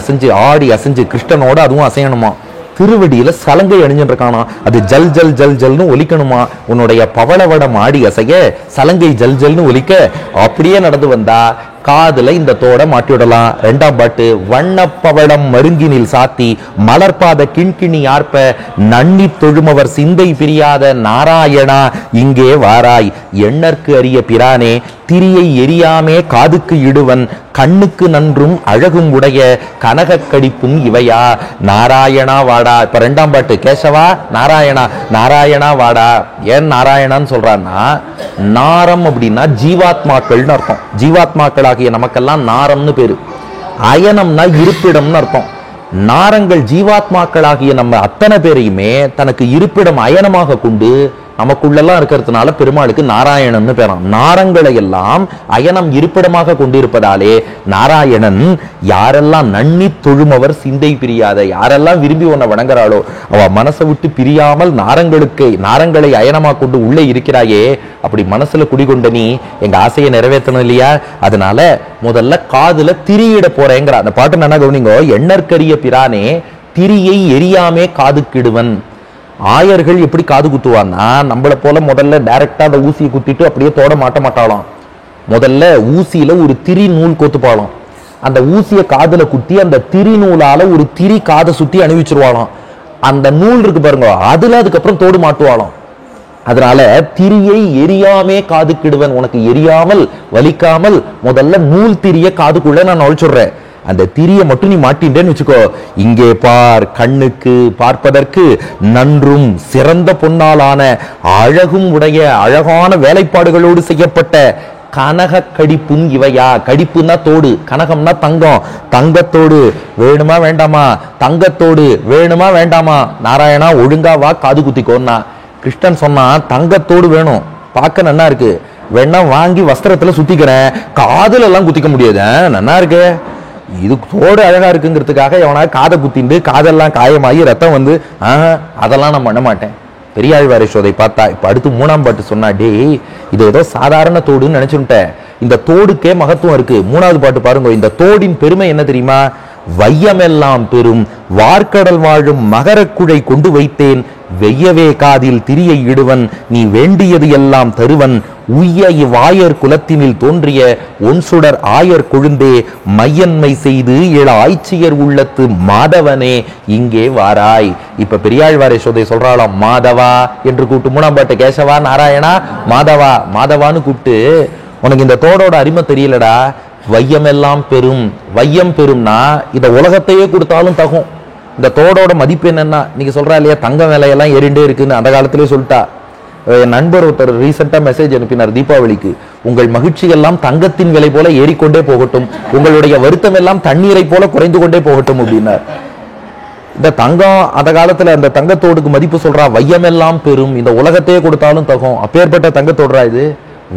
அசைஞ்சு கிருஷ்ணனோட அதுவும் அசையணுமா. திருவடியில சலங்கை அணிஞ்சுட்டு இருக்கானா, அது ஜல் ஜல் ஜல் ஜல்னு ஒலிக்கணுமா. உன்னுடைய பவளவடம் ஆடி அசைய சலங்கை ஜல் ஜல்னு ஒலிக்க அப்படியே நடந்து வந்தா காதுல இந்த தோட மாட்டி விடலாம். 2ஆம் பாட்டு, வண்ணப்பவளம் மருங்கினில் சாத்தி மலர்பாத கிண்கிணி ஆர்ப்ப நன்னி தொழுமவர் சிந்தை பிரியாத நாராயணா இங்கே வாராய், எண்ணற்கு அரிய பிரானே திரியை எரியாமே காதுக்கு இடுவன் கண்ணுக்கு நன்றும் அழகும் உடைய கனக கடிப்பும் இவையா, நாராயணா வாடா. இப்ப 2ஆம் பாட்டு, கேசவா நாராயணா, நாராயணா வாடா. ஏன் நாராயணான்னு சொல்றான்னா, நாரம் அப்படின்னா ஜீவாத்மாக்கள்னு அர்த்தம். ஜீவாத்மாக்கள் நமக்கெல்லாம் நாரம்னு பேரு. அயனம்னா இருப்பிடம்னு அர்த்தம். நாரங்கள் ஜீவாத்மாக்களாகிய நம்ம அத்தனை பேரையுமே தனக்கு இருப்பிடம் அயனமாக கொண்டு நமக்குள்ளெல்லாம் இருக்கிறதுனால பெருமாளுக்கு நாராயணன்னு பேராம். நாரங்களை எல்லாம் அயனம் இருப்பிடமாக கொண்டிருப்பதாலே நாராயணன். யாரெல்லாம் நன்னி தொழுமவர் சிந்தை பிரியாத, யாரெல்லாம் விரும்பி உன்னை வணங்குறாளோ அவ மனசை விட்டு பிரியாமல் நாரங்களை அயனமாக கொண்டு உள்ளே இருக்கிறாயே, அப்படி மனசுல குடிகொண்ட நீ எங்க ஆசையை நிறைவேற்றணும் இல்லையா? அதனால முதல்ல காதுல திரியிட போறேங்கிற அந்த பாட்டு நல்லா கவனிங்கோ. எண்ணற்கரிய பிரானே திரியை எரியாமே காதுக்கிடுவன். ஆயர்கள் எப்படி காது குத்துவான்னா, நம்மளை போல முதல்ல டைரக்டா அந்த ஊசியை குத்திட்டு அப்படியே தோட மாட்டாளாம். முதல்ல ஊசியில ஒரு திரி நூல் கோத்துப்பாளாம். அந்த ஊசியை காதுல குத்தி அந்த திரி நூலால ஒரு திரி காதை சுத்தி அணிவிச்சிருவாளாம். அந்த நூல் இருக்கு பாருங்க, அதுல அதுக்கப்புறம் தோடு மாட்டுவாளாம். அதனால திரியை எரியாமே காதுக்கிடுவன். உனக்கு எரியாமல் வலிக்காமல் முதல்ல நூல் திரிய காதுக்குள்ள நான் நுழைச்சுடுறேன். அந்த திரியை மட்டும் நீ மாட்டின்றேன்னு வச்சுக்கோ, இங்கே பார், கண்ணுக்கு பார்ப்பதற்கு நன்றும் சிறந்த பொன்னாலான அழகும் உடைய அழகான வேலைப்பாடுகளோடு செய்யப்பட்ட கனக கடிப்பும் இவையா. கடிப்புன்னா தோடு, கனகம்னா தங்கம். தங்கத்தோடு வேணுமா வேண்டாமா? தங்கத்தோடு வேணுமா வேண்டாமா? நாராயணா ஒழுங்கா வா காது குத்திக்கோன்னா. கிருஷ்ணன் சொன்னா தங்கத்தோடு வேணும், பார்க்க நல்லா இருக்கு, வேணா வாங்கி வஸ்திரத்துல சுத்திக்கிறேன், காதுல எல்லாம் குத்திக்க முடியாது, நல்லா இருக்கு, இது தோடு அழகா இருக்குங்கிறதுக்காக எவனா காதை குத்திண்டு காதெல்லாம் காயமாகி ரத்தம் வந்து அதெல்லாம் நான் பண்ண மாட்டேன். பெரியாழ்வார் யசோதை பார்த்தா இப்ப அடுத்து 3ஆம் பாட்டு சொன்னா, டே இது ஏதோ சாதாரண தோடுன்னு நினைச்சுட்டேன், இந்த தோடுக்கே மகத்துவம் இருக்கு. 3வது பாட்டு பாருங்க, இந்த தோடின் பெருமை என்ன தெரியுமா? வையமெல்லாம் பெரும் வார்க்கடல் வாழும் மகரக்குழை கொண்டு வைத்தேன், வெய்யவே காதில் திரியை இடுவன், நீ வேண்டியது எல்லாம் தருவன், உய்ய இவ்வாயர் குலத்தினில் தோன்றிய ஒன்சுடர் ஆயர் கொழுந்தே, மையன்மை செய்து இள ஆய்ச்சியர் உள்ளத்து மாதவனே இங்கே வாராய். இப்ப பெரியாழ்வார் யசோதை சொல்றாளாம், மாதவா என்று கூப்பிட்டு 3ஆம் பாட்டு கேசவா நாராயணா மாதவா மாதவான்னு கூப்பிட்டு, உனக்கு இந்த தோடோட அருமை தெரியலடா, வையமெல்லாம் பெரும். வையம் பெரும்னா இத உலகத்தையே கொடுத்தாலும் தகும். இந்த தோடோட மதிப்பு என்னன்னா, நீங்க சொல்றா இல்லையா தங்க விலையெல்லாம் ஏறிண்டே இருக்குன்னு, அந்த காலத்திலேயே சொல்லிட்டா. என் நண்பர் ஒருத்தர் ரீசெண்டா மெசேஜ் அனுப்பினார் தீபாவளிக்கு, உங்கள் மகிழ்ச்சி எல்லாம் தங்கத்தின் விலை போல ஏறிக்கொண்டே போகட்டும், உங்களுடைய வருத்தம் எல்லாம் தண்ணீரை போல குறைந்து கொண்டே போகட்டும் அப்படின்னார். இந்த தங்கம் அந்த காலத்துல அந்த தங்கத்தோடுக்கு மதிப்பு சொல்றா, வையமெல்லாம் பெரும், இந்த உலகத்தையே கொடுத்தாலும் தகும், அப்பேற்பட்ட தங்கத்தோடுறா இது.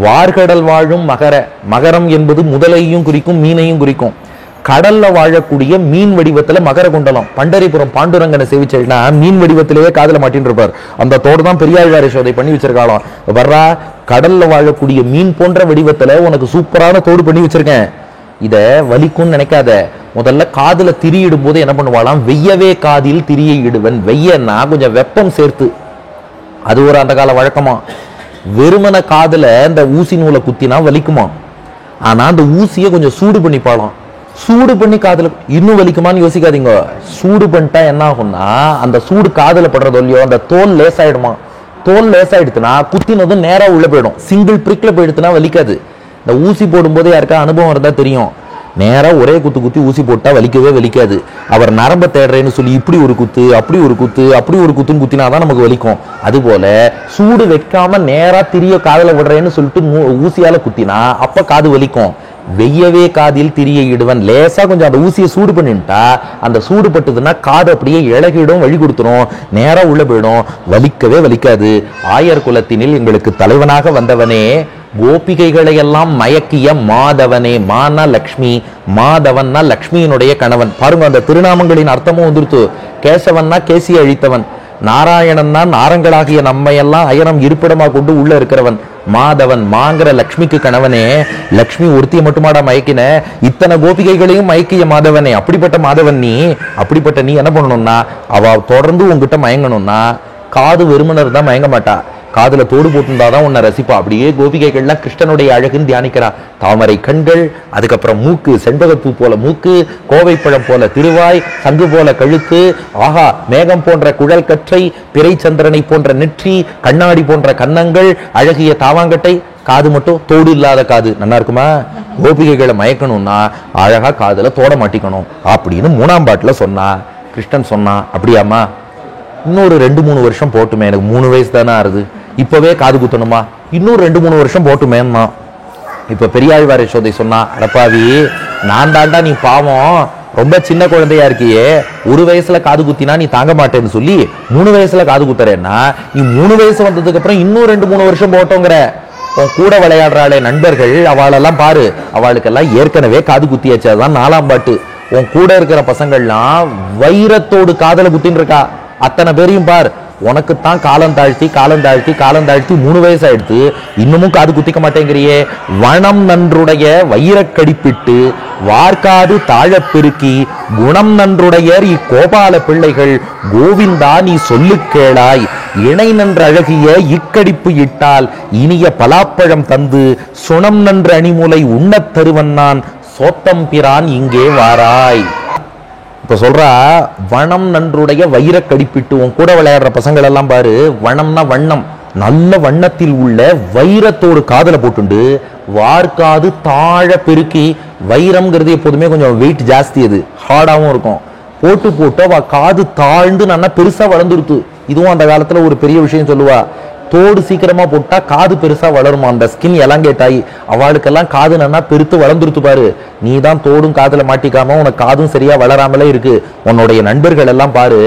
வார்கடல் வாழும் மகர, மகரம் என்பது முதலையும் குறிக்கும் மீனையும் குறிக்கும். கடல்ல வாழக்கூடிய மீன் வடிவத்துல மகர குண்டலம். பண்டரிபுரம் பாண்டுரங்கனை சேவிச்சா மீன் வடிவத்திலேயே காதல மாட்டின்னு இருப்பார். அந்த தோடு தான் பெரியாழ்வார் யசோதை பண்ணி வச்சிருக்காளாம். வர்றா, கடல்ல வாழக்கூடிய மீன் போன்ற வடிவத்துல உனக்கு சூப்பரான தோடு பண்ணி வச்சிருக்கேன், இத வலிக்கும்னு நினைக்காத. முதல்ல காதுல திரியிடும் போது என்ன பண்ணுவாளாம், வெய்யவே காதில் திரியை இடுவன். வெய்யன்னா கொஞ்சம் வெப்பம் சேர்த்து, அது ஒரு அந்த கால வழக்கமா. வெறுமன காதுல இந்த ஊசி நூலை குத்தினா வலிக்குமா, ஆனா அந்த ஊசியை கொஞ்சம் சூடு பண்ணி பாலாம். சூடு பண்ணி காதுல இன்னும் வலிக்குமான்னு யோசிக்காதீங்க. சூடு பண்ணிட்டா என்ன ஆகும்னா, அந்த சூடு காதுல படுறதோ இல்லையோ அந்த தோல் லேசாயிடுமா. தோல் லேசாயிடுத்துனா குத்தினதும் நேரா உள்ள போயிடும். சிங்கிள் பிரிக்ல போயிடுத்துனா வலிக்காது. இந்த ஊசி போடும்போது யாருக்கா அனுபவம் இருந்தா தெரியும், நேரா ஒரே குத்து குத்தி ஊசி போட்டா வலிக்கவே வலிக்காது. அவர் நரம்ப தேடுறேன்னு சொல்லி இப்படி ஒரு குத்து அப்படி ஒரு குத்து அப்படி ஒரு குத்துன்னு குத்தினாதான் நமக்கு வலிக்கும். அதுபோல சூடு வைக்காம நேரா திரிய காதல விடுறேன்னு சொல்லிட்டு ஊசியால குத்தினா அப்ப காது வலிக்கும். வெய்யவே காதில் திரியை இடுவன். லேசா கொஞ்சம் அந்த ஊசியை சூடு பண்ணிட்டா அந்த சூடு பட்டுதுன்னா காது அப்படியே இழகிடும், வழி கொடுத்துரும், நேரா உள்ள போயிடும், வலிக்கவே வலிக்காது. ஆயர் குலத்தினில் எங்களுக்கு தலைவனாக வந்தவனே, கோபிகைகளை எல்லாம் மயக்கிய மாதவனே. மானா லக்ஷ்மி, மாதவன்னா லக்ஷ்மியினுடைய கணவன். பாருங்க அந்த திருநாமங்களின் அர்த்தமும் வந்துருத்து. கேசவன்னா கேசியை அழித்தவன், நாராயணன்னா நாரங்களாகிய நம்மையெல்லாம் அயனம் இருப்பிடமா கொண்டு உள்ள இருக்கிறவன். மாதவன் மாங்கிற லக்ஷ்மிக்கு கணவனே. லக்ஷ்மி ஒருத்திய மட்டுமாடா மயக்கின, இத்தனை கோபிகைகளையும் மயக்கிய மாதவனே. அப்படிப்பட்ட மாதவன் நீ. அப்படிப்பட்ட நீ என்ன பண்ணணும்னா, அவ தொடர்ந்து உங்ககிட்ட மயங்கணும்னா காது வெறுமனர் தான் மயங்க மாட்டா, காதுல தோடு போட்டுருந்தாதான் உன்னை ரசிப்பா. அப்படியே கோபிகைகள்லாம் கிருஷ்ணனுடைய அழகுன்னு தியானிக்கிறா. தாமரை கண்கள், அதுக்கப்புறம் மூக்கு செண்பகப்பூ போல மூக்கு, கோவைப்பழம் போல திருவாய், சங்கு போல கழுத்து, ஆஹா மேகம் போன்ற குழல் கற்றை, பிறை சந்திரனை போன்ற நெற்றி, கண்ணாடி போன்ற கன்னங்கள், அழகிய தாவாங்கட்டை, காது மட்டும் தோடு இல்லாத காது. நல்லா இருக்குமா? கோபிகைகளை மயக்கணும்னா அழகா காதுல தோட மாட்டிக்கணும் அப்படின்னு 3ஆம் பாட்டுல சொன்னா. கிருஷ்ணன் சொன்னா, அப்படியாமா இன்னொரு 2-3 வருஷம் போட்டுமே, எனக்கு 3 வயசு தானே ஆறுது, இப்பவே காது குத்தணுமா, இன்னொரு 2-3 வருஷம் போட்டுமேன்னா. இப்ப பெரியாழ்வார் யசோதை சொன்னா, அடப்பாவி நான் தாண்டா நீ பாவம், ரொம்ப சின்ன குழந்தையா இருக்கியே, 1 வயசுல காது குத்தினா நீ தாங்க மாட்டேன்னு சொல்லி 3 வயசுல காது குத்துறேன்னா, நீ 3 வயசு வந்ததுக்கு அப்புறம் இன்னும் 2-3 வருஷம் போட்டோங்கிற. உன் கூட விளையாடுறாளே நண்பர்கள், அவளெல்லாம் பாரு, அவளுக்கெல்லாம் ஏற்கனவே காது குத்தியாச்சு. அதுதான் 4ஆம் பாட்டு. உன் கூட இருக்கிற பசங்கள்லாம் வைரத்தோடு காதல குத்தின்னு இருக்கா. அத்தனை பேரையும் பார், உனக்குத்தான் காலம் தாழ்த்தி 3 வயசு ஆயிடுத்து, இன்னமும் காது குத்திக்க மாட்டேங்கிறியே. வனம் நன்றுடைய வைரக்கடிப்பிட்டு வார்க்காது தாழப் பெருக்கி குணம் நன்றுடையர் இக்கோபால பிள்ளைகள் கோவிந்தா நீ சொல்லு கேளாய். இணை நன்று அழகிய இக்கடிப்பு இட்டால் இனிய பலாப்பழம் தந்து சுணம் நன்று அணிமுலை உண்ணத் தருவன் நான் சோத்தம் பிரான் இங்கே வாராய். இப்ப சொல்றா, வனம் நன்றுடைய வைர கடிப்பிட்டு. உன் கூட விளையாடுற பசங்கள் எல்லாம் பாரு, வனம்னா வண்ணம், நல்ல வண்ணத்தில் உள்ள வைரத்தோடு காதல போட்டுண்டு வார்க்காது தாழ பெருக்கி. வைரம்ங்கிறது எப்போதுமே கொஞ்சம் வெயிட் ஜாஸ்தி, அது ஹார்டாவும் இருக்கும். போட்டு அவ காது தாழ்ந்து நல்லா பெருசா வளர்ந்துருத்து. இதுவும் அந்த காலத்துல ஒரு பெரிய விஷயம் சொல்லுவா, தோடு சீக்கிரமா போட்டா காது பெருசா வளருமா, அந்த ஸ்கின் எலாங்கேட் ஆகி. அவளுக்கெல்லாம் காது நல்லா பெருத்து வளர்ந்துருத்து பாரு. நீ தான் தோடும் காதுல மாட்டிக்காம உனக்கு காதும் சரியா வளராமலே இருக்கு. உன்னுடைய நண்பர்கள் எல்லாம் பாரு,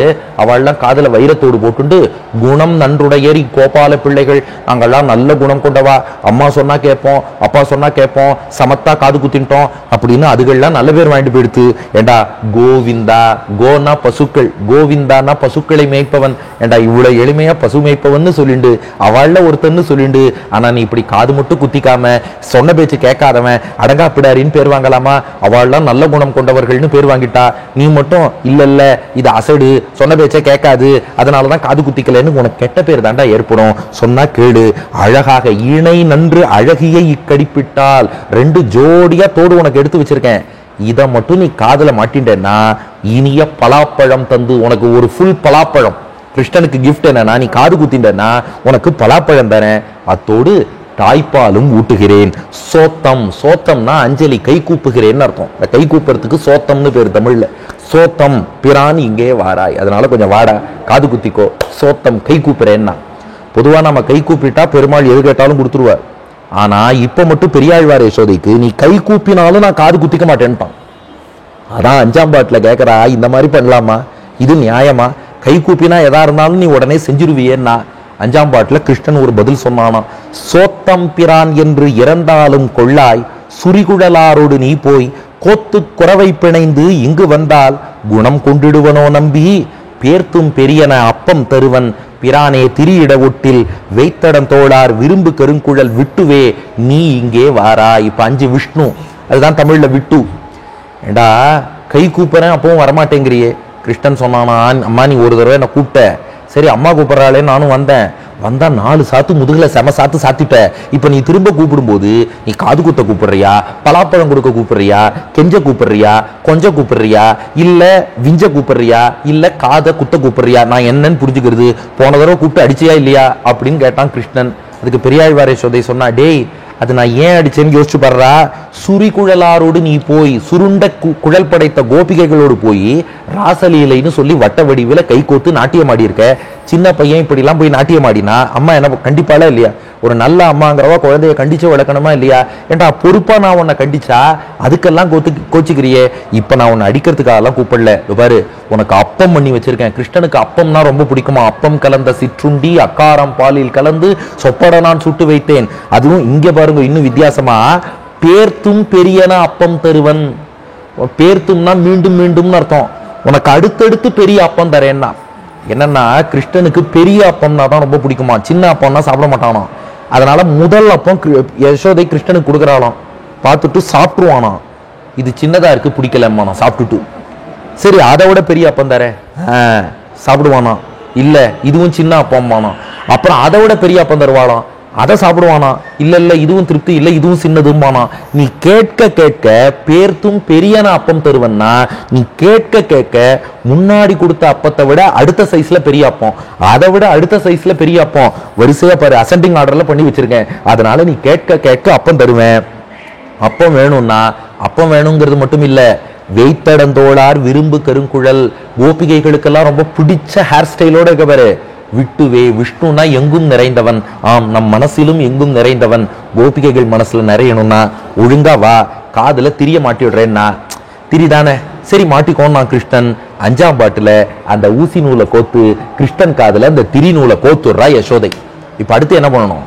அவள்லாம் காதுல வைரத்தோடு போட்டுண்டு குணம் நன்றுடையரி கோபால பிள்ளைகள், நாங்கெல்லாம் நல்ல குணம் கொண்டவா, அம்மா சொன்னா கேட்போம், அப்பா சொன்னா கேட்போம், சமத்தா காது குத்திட்டோம் அப்படின்னு அதுகள்லாம் நல்ல பேர் வாங்கிட்டு போயிடுத்து. ஏண்டா கோவிந்தா, கோனா பசுக்கள், கோவிந்தானா பசுக்களை மேய்ப்பவன். ஏண்டா இவ்வளவு எளிமையா பசு மேய்ப்பவன் சொல்லிண்டு அவள்ல ஒருத்தன்னு சொல்லிண்டு, ஆனா நீ இப்படி காது மட்டும் குத்திக்காம சொன்ன பேச்சு கேட்காதவன் அடங்கா பிடாரின்னு பேர் வாங்கலாமா? அவள்லாம் நல்ல குணம் கொண்டவர்கள்னு பேர் வாங்கிட்டா. நீ மட்டும் இல்ல இது அசடு, சொன்ன பேச்சை கேட்காது, அதனாலதான் காது குத்திக்கலன்னு உனக்கு கெட்ட பேர் தாண்டா ஏற்படும். சொன்னா கேடு. அழகாக இணை நன்று அழகிய இக்கடிப்பிட்டால், 2 ஜோடியா தோடு உனக்கு எடுத்து வச்சிருக்கேன், இதை மட்டும் நீ காதுல மாட்டின்றேன்னா இனிய பலாப்பழம் தந்து, உனக்கு ஒரு ஃபுல் பலாப்பழம். கிருஷ்ணனுக்கு கிஃப்ட் என்னன்னா, நீ காது குத்தின்றனா உனக்கு பலாப்பழம் தரேன், அத்தோடு தாய்ப்பாலும் ஊட்டுகிறேன். சோத்தம், சோத்தம்னா அஞ்சலி, கை கூப்புகிறேன்னு அர்த்தம். இந்த கை கூப்புறதுக்கு சோத்தம்னு பேர் தமிழ்ல. சோத்தம் பிரான் இங்கே வாராய், அதனால கொஞ்சம் வாடா, காது குத்திக்கோ, சோத்தம் கை கூப்புறேன்னா. பொதுவா நம்ம கை கூப்பிட்டா பெருமாள் எது கேட்டாலும் கொடுத்துருவார். ஆனா இப்ப மட்டும் பெரியாழ்வார் யசோதைக்கு நீ கை கூப்பினாலும் நான் காது குத்திக்க மாட்டேன்ட்டான். அதான் 5ஆம் பாட்டுல கேட்கறா, இந்த மாதிரி பண்ணலாமா, இது நியாயமா? கை கூப்பினா எதா இருந்தாலும் நீ உடனே செஞ்சிருவியேன்னா 5ஆம் பாட்டுல கிருஷ்ணன் ஒரு பதில் சொன்னானா, சோத்தம் பிரான் என்று இறந்தாலும் கொள்ளாய், சுரிகுழலாரோடு நீ போய் கோத்து குறவை பிணைந்து இங்கு வந்தால் குணம் கொண்டிடுவனோ நம்பி, பேர்த்தும் பெரியன அப்பம் தருவன் பிரானே திரியிட ஒட்டில் வைத்தடம் தோளார் விரும்பு கருங்குழல் விட்டுவே நீ இங்கே வாரா. இப்ப 5 விஷ்ணு, அதுதான் தமிழ்ல விட்டு. ஏண்டா கை கூப்பிறேன் அப்பவும் வரமாட்டேங்கிறியே. கிருஷ்ணன் சொன்னானா, அம்மா நீ ஒரு தடவை என்ன கூப்பிட்ட, சரி அம்மா கூப்பிடறாளே நானும் வந்தா 4 சாத்து முதுகுல செம சாத்து சாத்திட்ட. இப்ப நீ திரும்ப கூப்பிடும்போது நீ காது குத்த கூப்பிடுறியா, பலாப்பழம் கொடுக்க கூப்பிடுறியா, கெஞ்ச கூப்பிடுறியா, கொஞ்சம் கூப்பிடுறியா, இல்ல விஞ்ச கூப்பிடுறியா, இல்ல காதை குத்த கூப்பிடுறியா, நான் என்னன்னு புரிஞ்சுக்கிறது? போன தடவை கூப்பிட்டு அடிச்சியா இல்லையா அப்படின்னு கேட்டான் கிருஷ்ணன். அதுக்கு பெரியாழ்வார் யசோதை சொன்னா, டேய் அது நான் ஏன் அடிச்சேன்னு யோசிச்சு பாடுறா. சுரிகுழலாரோடு நீ போய், சுருண்ட குழல் படைத்த கோபிகைகளோடு போய் ராசலீலைன்னு சொல்லி வட்ட வடிவில கை கோத்து நாட்டியம் ஆடி இருக்க. சின்ன பையன் இப்படி எல்லாம் போய் நாட்டியம் ஆடினா அம்மா என்ன கண்டிப்பாளா இல்லையா? ஒரு நல்ல அம்மாங்கிறவா குழந்தைய கண்டிச்சு வளர்க்கணுமா இல்லையா? ஏன்டா பொறுப்பா நான் உன்னை கண்டிச்சா அதுக்கெல்லாம் கோச்சிக்கிறியே. இப்ப நான் உன்னை அடிக்கிறதுக்காக கூப்பிடல. பாரு உனக்கு அப்பம் பண்ணி வச்சிருக்கேன். கிருஷ்ணனுக்கு அப்பம்னா ரொம்ப பிடிக்குமா. அப்பம் கலந்த சிற்றுண்டி அக்காரம் பாலில் கலந்து சொப்பட நான் சுட்டு வைத்தேன். அதுவும் இங்க பாருங்க இன்னும் வித்தியாசமா, பேர்த்தும் பெரியன அப்பம் தருவன். பேர்த்தும்னா மீண்டும் மீண்டும்னு அர்த்தம். உனக்கு அடுத்தடுத்து பெரிய அப்பம் தரேன்னா என்னன்னா, கிருஷ்ணனுக்கு பெரிய அப்பம்னா தான் ரொம்ப பிடிக்குமா, சின்ன அப்பம்னா சாப்பிட மாட்டானா. அதனால முதல் அப்பம் யசோதை கிருஷ்ணனுக்கு கொடுக்குறாளாம். பார்த்துட்டு சாப்பிட்டுருவானா, இது சின்னதா இருக்கு பிடிக்கலம்மா நான் சாப்பிட்டுட்டு. சரி அதை விட பெரிய அப்பம் தரேன் சாப்பிடுவானா. இல்ல இதுவும் சின்ன அப்பம்மானா. அப்புறம் அதை விட பெரிய அப்பம் தருவாளாம், அதை சாப்பிடுவானா. இல்ல இதுவும் திருப்தி இல்லை, இதுவும் சின்னதுமானா. நீ கேட்க கேட்க பேர்த்தும் பெரியன அப்பம் தருவன்னா, நீ கேட்க கேட்க முன்னாடி கொடுத்த அப்பத்தை விட அடுத்த சைஸ்ல பெரிய அப்பம், அதை விட அடுத்த சைஸ்ல பெரிய அப்பம், வரிசையா பாரு அசெண்டிங் ஆர்டர்ல பண்ணி வச்சிருக்கேன். அதனால நீ கேட்க கேட்க அப்பம் தருவேன். அப்பம் வேணும்னா, அப்பம் வேணுங்கிறது மட்டும் இல்ல, வெய்த்தடந்தோளார் விரும்பு கருங்குழல், கோபிகைகளுக்கெல்லாம் ரொம்ப பிடிச்ச ஹேர் ஸ்டைலோட இருக்க பாரு. விட்டுவே, விஷ்ணுனா எங்கும் நிறைந்தவன். ஆம், நம் மனசிலும் எங்கும் நிறைந்தவன். கோபிகைகள் மனசுல நிறையணும்னா ஒழுங்கா வா, காதுல திரிய மாட்டி விடுறேன்னா. திரிதானே சரி மாட்டிக்கோன்னா கிருஷ்ணன் 5ஆம் பாட்டுல அந்த ஊசி நூலை கோத்து கிருஷ்ணன் காதுல அந்த திரி நூலை கோத்துடுறா யசோதை. இப்ப அடுத்து என்ன பண்ணணும்?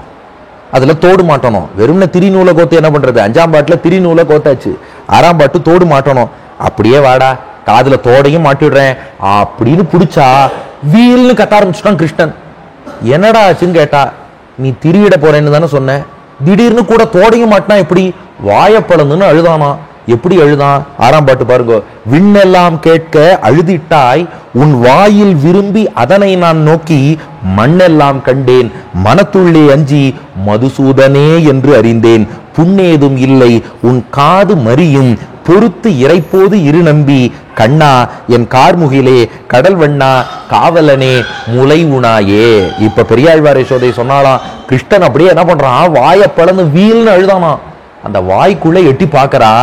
அதுல தோடு மாட்டணும். வெறும்ன திரி நூலை கோத்து என்ன பண்றது? 5ஆம் பாட்டுல திரி நூலை கோத்தாச்சு, 6ஆம் பாட்டு தோடு மாட்டணும். அப்படியே வாடா காதுல தோடையும் மாட்டிடுறேன் அப்படின்னு பிடிச்சா வீல்னு கத்த ஆரம்பிச்சுட்டான் கிருஷ்ணன். என்னடா ஆச்சுன்னு கேட்டா, நீ திரியிட போறேன்னு தானே சொன்ன, திடீர்னு கூட தோடையும் மாட்டினா எப்படி? வாயப்பழந்துன்னு அழுதானா. எப்படி அழுதான்? 6ஆம் பாட்டு பாருங்க. விண்ணெல்லாம் கேட்க அழுதிட்டாய், உன் வாயில் விரும்பி அதனை நான் நோக்கி மண்ணெல்லாம் கண்டேன், மனத்துள்ளே அஞ்சி மதுசூதனே என்று அறிந்தேன், புண்ணேதும் இல்லை உன் காது மறியும், பொறுத்து இறைப்போது இரு நம்பி, கண்ணா என் கார்முகிலே கடல் வண்ணா காவலனே முளை உணாயே. இப்ப பெரியாழ்வார் யசோதை சொன்னாலாம், கிருஷ்ணன் அப்படியே என்ன பண்றான்? வாயை பழந்து வீல்னு அழுதானா. அந்த வாய்க்குள்ள எட்டி பார்க்கறா,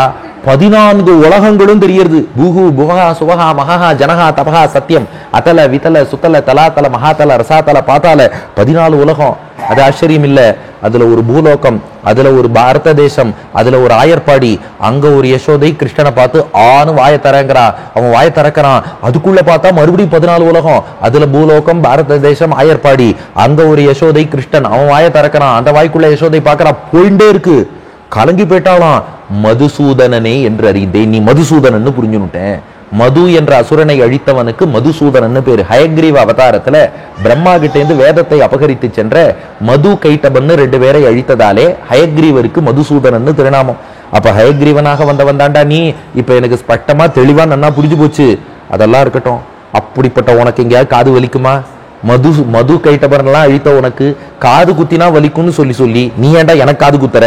14 உலகங்களும் தெரியறது. பூஹு புவகா சுவகா மகா ஜனகா தபகா சத்தியம் அத்தல வித்தல சுத்தல தலாத்தல மகாத்தல ரசாத்தல பாத்தால 14 உலகம். அது ஆச்சரியம் இல்ல. அதுல ஒரு பூலோகம், அதுல ஒரு பாரத தேசம், அதுல ஒரு ஆயர்பாடி. அங்க ஒரு யசோதை கிருஷ்ணனை பார்த்து ஆணு வாயை தரங்கிறா. அவன் வாயை திறக்கிறான், அதுக்குள்ள பார்த்தா மறுபடியும் 14 உலகம். அதுல பூலோகம், பாரத தேசம், ஆயர்பாடி. அங்க ஒரு யசோதை கிருஷ்ணன், அவன் வாயை திறக்கிறான், அந்த வாய்க்குள்ள யசோதை பார்க்கறா. போயிட்டே இருக்கு. கலங்கி போயிட்டாலாம். மதுசூதனனே என்று அறிந்தேன். நீ மதுசூதனன்னு புரிஞ்சுனுட்டேன். மது என்ற அசுரனை அழித்தவனுக்கு மதுசூதனன்னு பேரு. ஹயக்ரீவ அவதாரத்துல பிரம்மா கிட்ட இருந்து வேதத்தை அபகரித்து சென்ற மது கைட்டபன்னு 2 பேரை அழித்ததாலே ஹயக்ரீவருக்கு மதுசூதனன்னு திருநாமம். அப்ப ஹயக்ரீவனாக வந்தவன் தாண்டா நீ. இப்ப எனக்கு ஸ்பஷ்டமா தெளிவா நன்னா புரிஞ்சு போச்சு. அதெல்லாம் இருக்கட்டும், அப்படிப்பட்ட உனக்கு எங்கேயாவது காது வலிக்குமா? மது கைட்டபன்லாம் அழித்த உனக்கு காது குத்தினா வலிக்கும்னு சொல்லி நீ ஏண்டா எனக்கு காது குத்துற?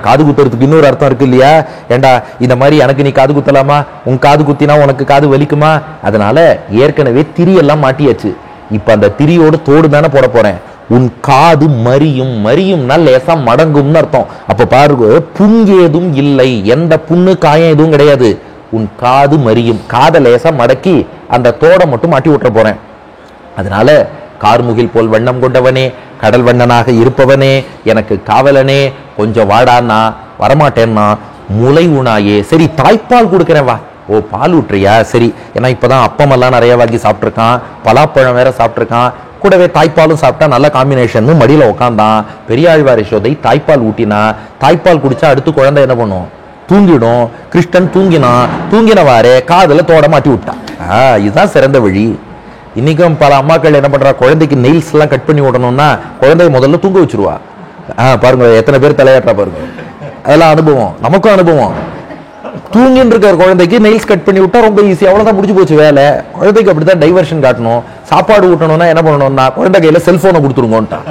காது குத்துறதுக்கு இன்னொரு அர்த்தம் இருக்கு இல்லையா? ஏண்டா இந்த மாதிரி எனக்கு நீ காது குத்தலாமா? உன் காது குத்தினா உனக்கு காது வலிக்குமா? அதனால ஏற்கனவே திரியெல்லாம் மாட்டியாச்சு. இப்ப அந்த திரியோட தோடு தானே போட போறேன். உன் காது மறியும். மறியும்னா லேசா மடங்கும்னு அர்த்தம். அப்ப பாருங்க, புங்கேதும் இல்லை, எந்த புண்ணு காயம் எதுவும் கிடையாது. உன் காது மறியும். காதை லேசா மடக்கி அந்த தோடை மட்டும் மாட்டி விட்டுற போறேன். அதனால கார்முகில் போல் வண்ணம் கொண்டவனே, கடல் வண்ணனாக இருப்பவனே, எனக்கு காவலனே, கொஞ்சம் வாடான்னா வரமாட்டேன்னா முளை உணாயே. சரி தாய்ப்பால் கொடுக்குறேன் வா. ஓ பால் ஊற்றுறியா? சரி. ஏன்னா இப்பதான் அப்பமெல்லாம் நிறைய வாங்கி சாப்பிட்ருக்கான், பலாப்பழம் வேற சாப்பிட்ருக்கான், கூடவே தாய்ப்பாலும் சாப்பிட்டா நல்ல காம்பினேஷன். மடியில உட்காந்தான். பெரியாழ்வார் யசோதை தாய்ப்பால் ஊட்டினா. தாய்ப்பால் குடிச்சா அடுத்து குழந்தை என்ன பண்ணும்? தூங்கிடும். கிருஷ்ணன் தூங்கினவாறே காதுல தோட மாட்டி விட்டான். இதுதான் சிறந்த வழி. இன்னைக்கும் பல அம்மாக்கள் என்ன பண்றா, குழந்தைக்கு நெயில்ஸ் எல்லாம் கட் பண்ணி விடணும்னா குழந்தைய முதல்ல தூங்க வச்சிருவா. பாருங்க எத்தனை பேர் தலையாட்டா பாருங்க. அதெல்லாம் அனுபவம், நமக்கும் அனுபவம். தூங்கின்னு இருக்கிற குழந்தைக்கு நெயில்ஸ் கட் பண்ணி விட்டா ரொம்ப ஈஸி, அவ்வளவுதான் முடிஞ்சு போச்சு வேலை. குழந்தைக்கு அப்படித்தான் டைவர்ஷன் காட்டணும். சாப்பாடு ஊட்டணும்னா என்ன பண்ணணும்னா குழந்தை கையில செல்போனை கொடுத்துருங்கோன்ட்டான்.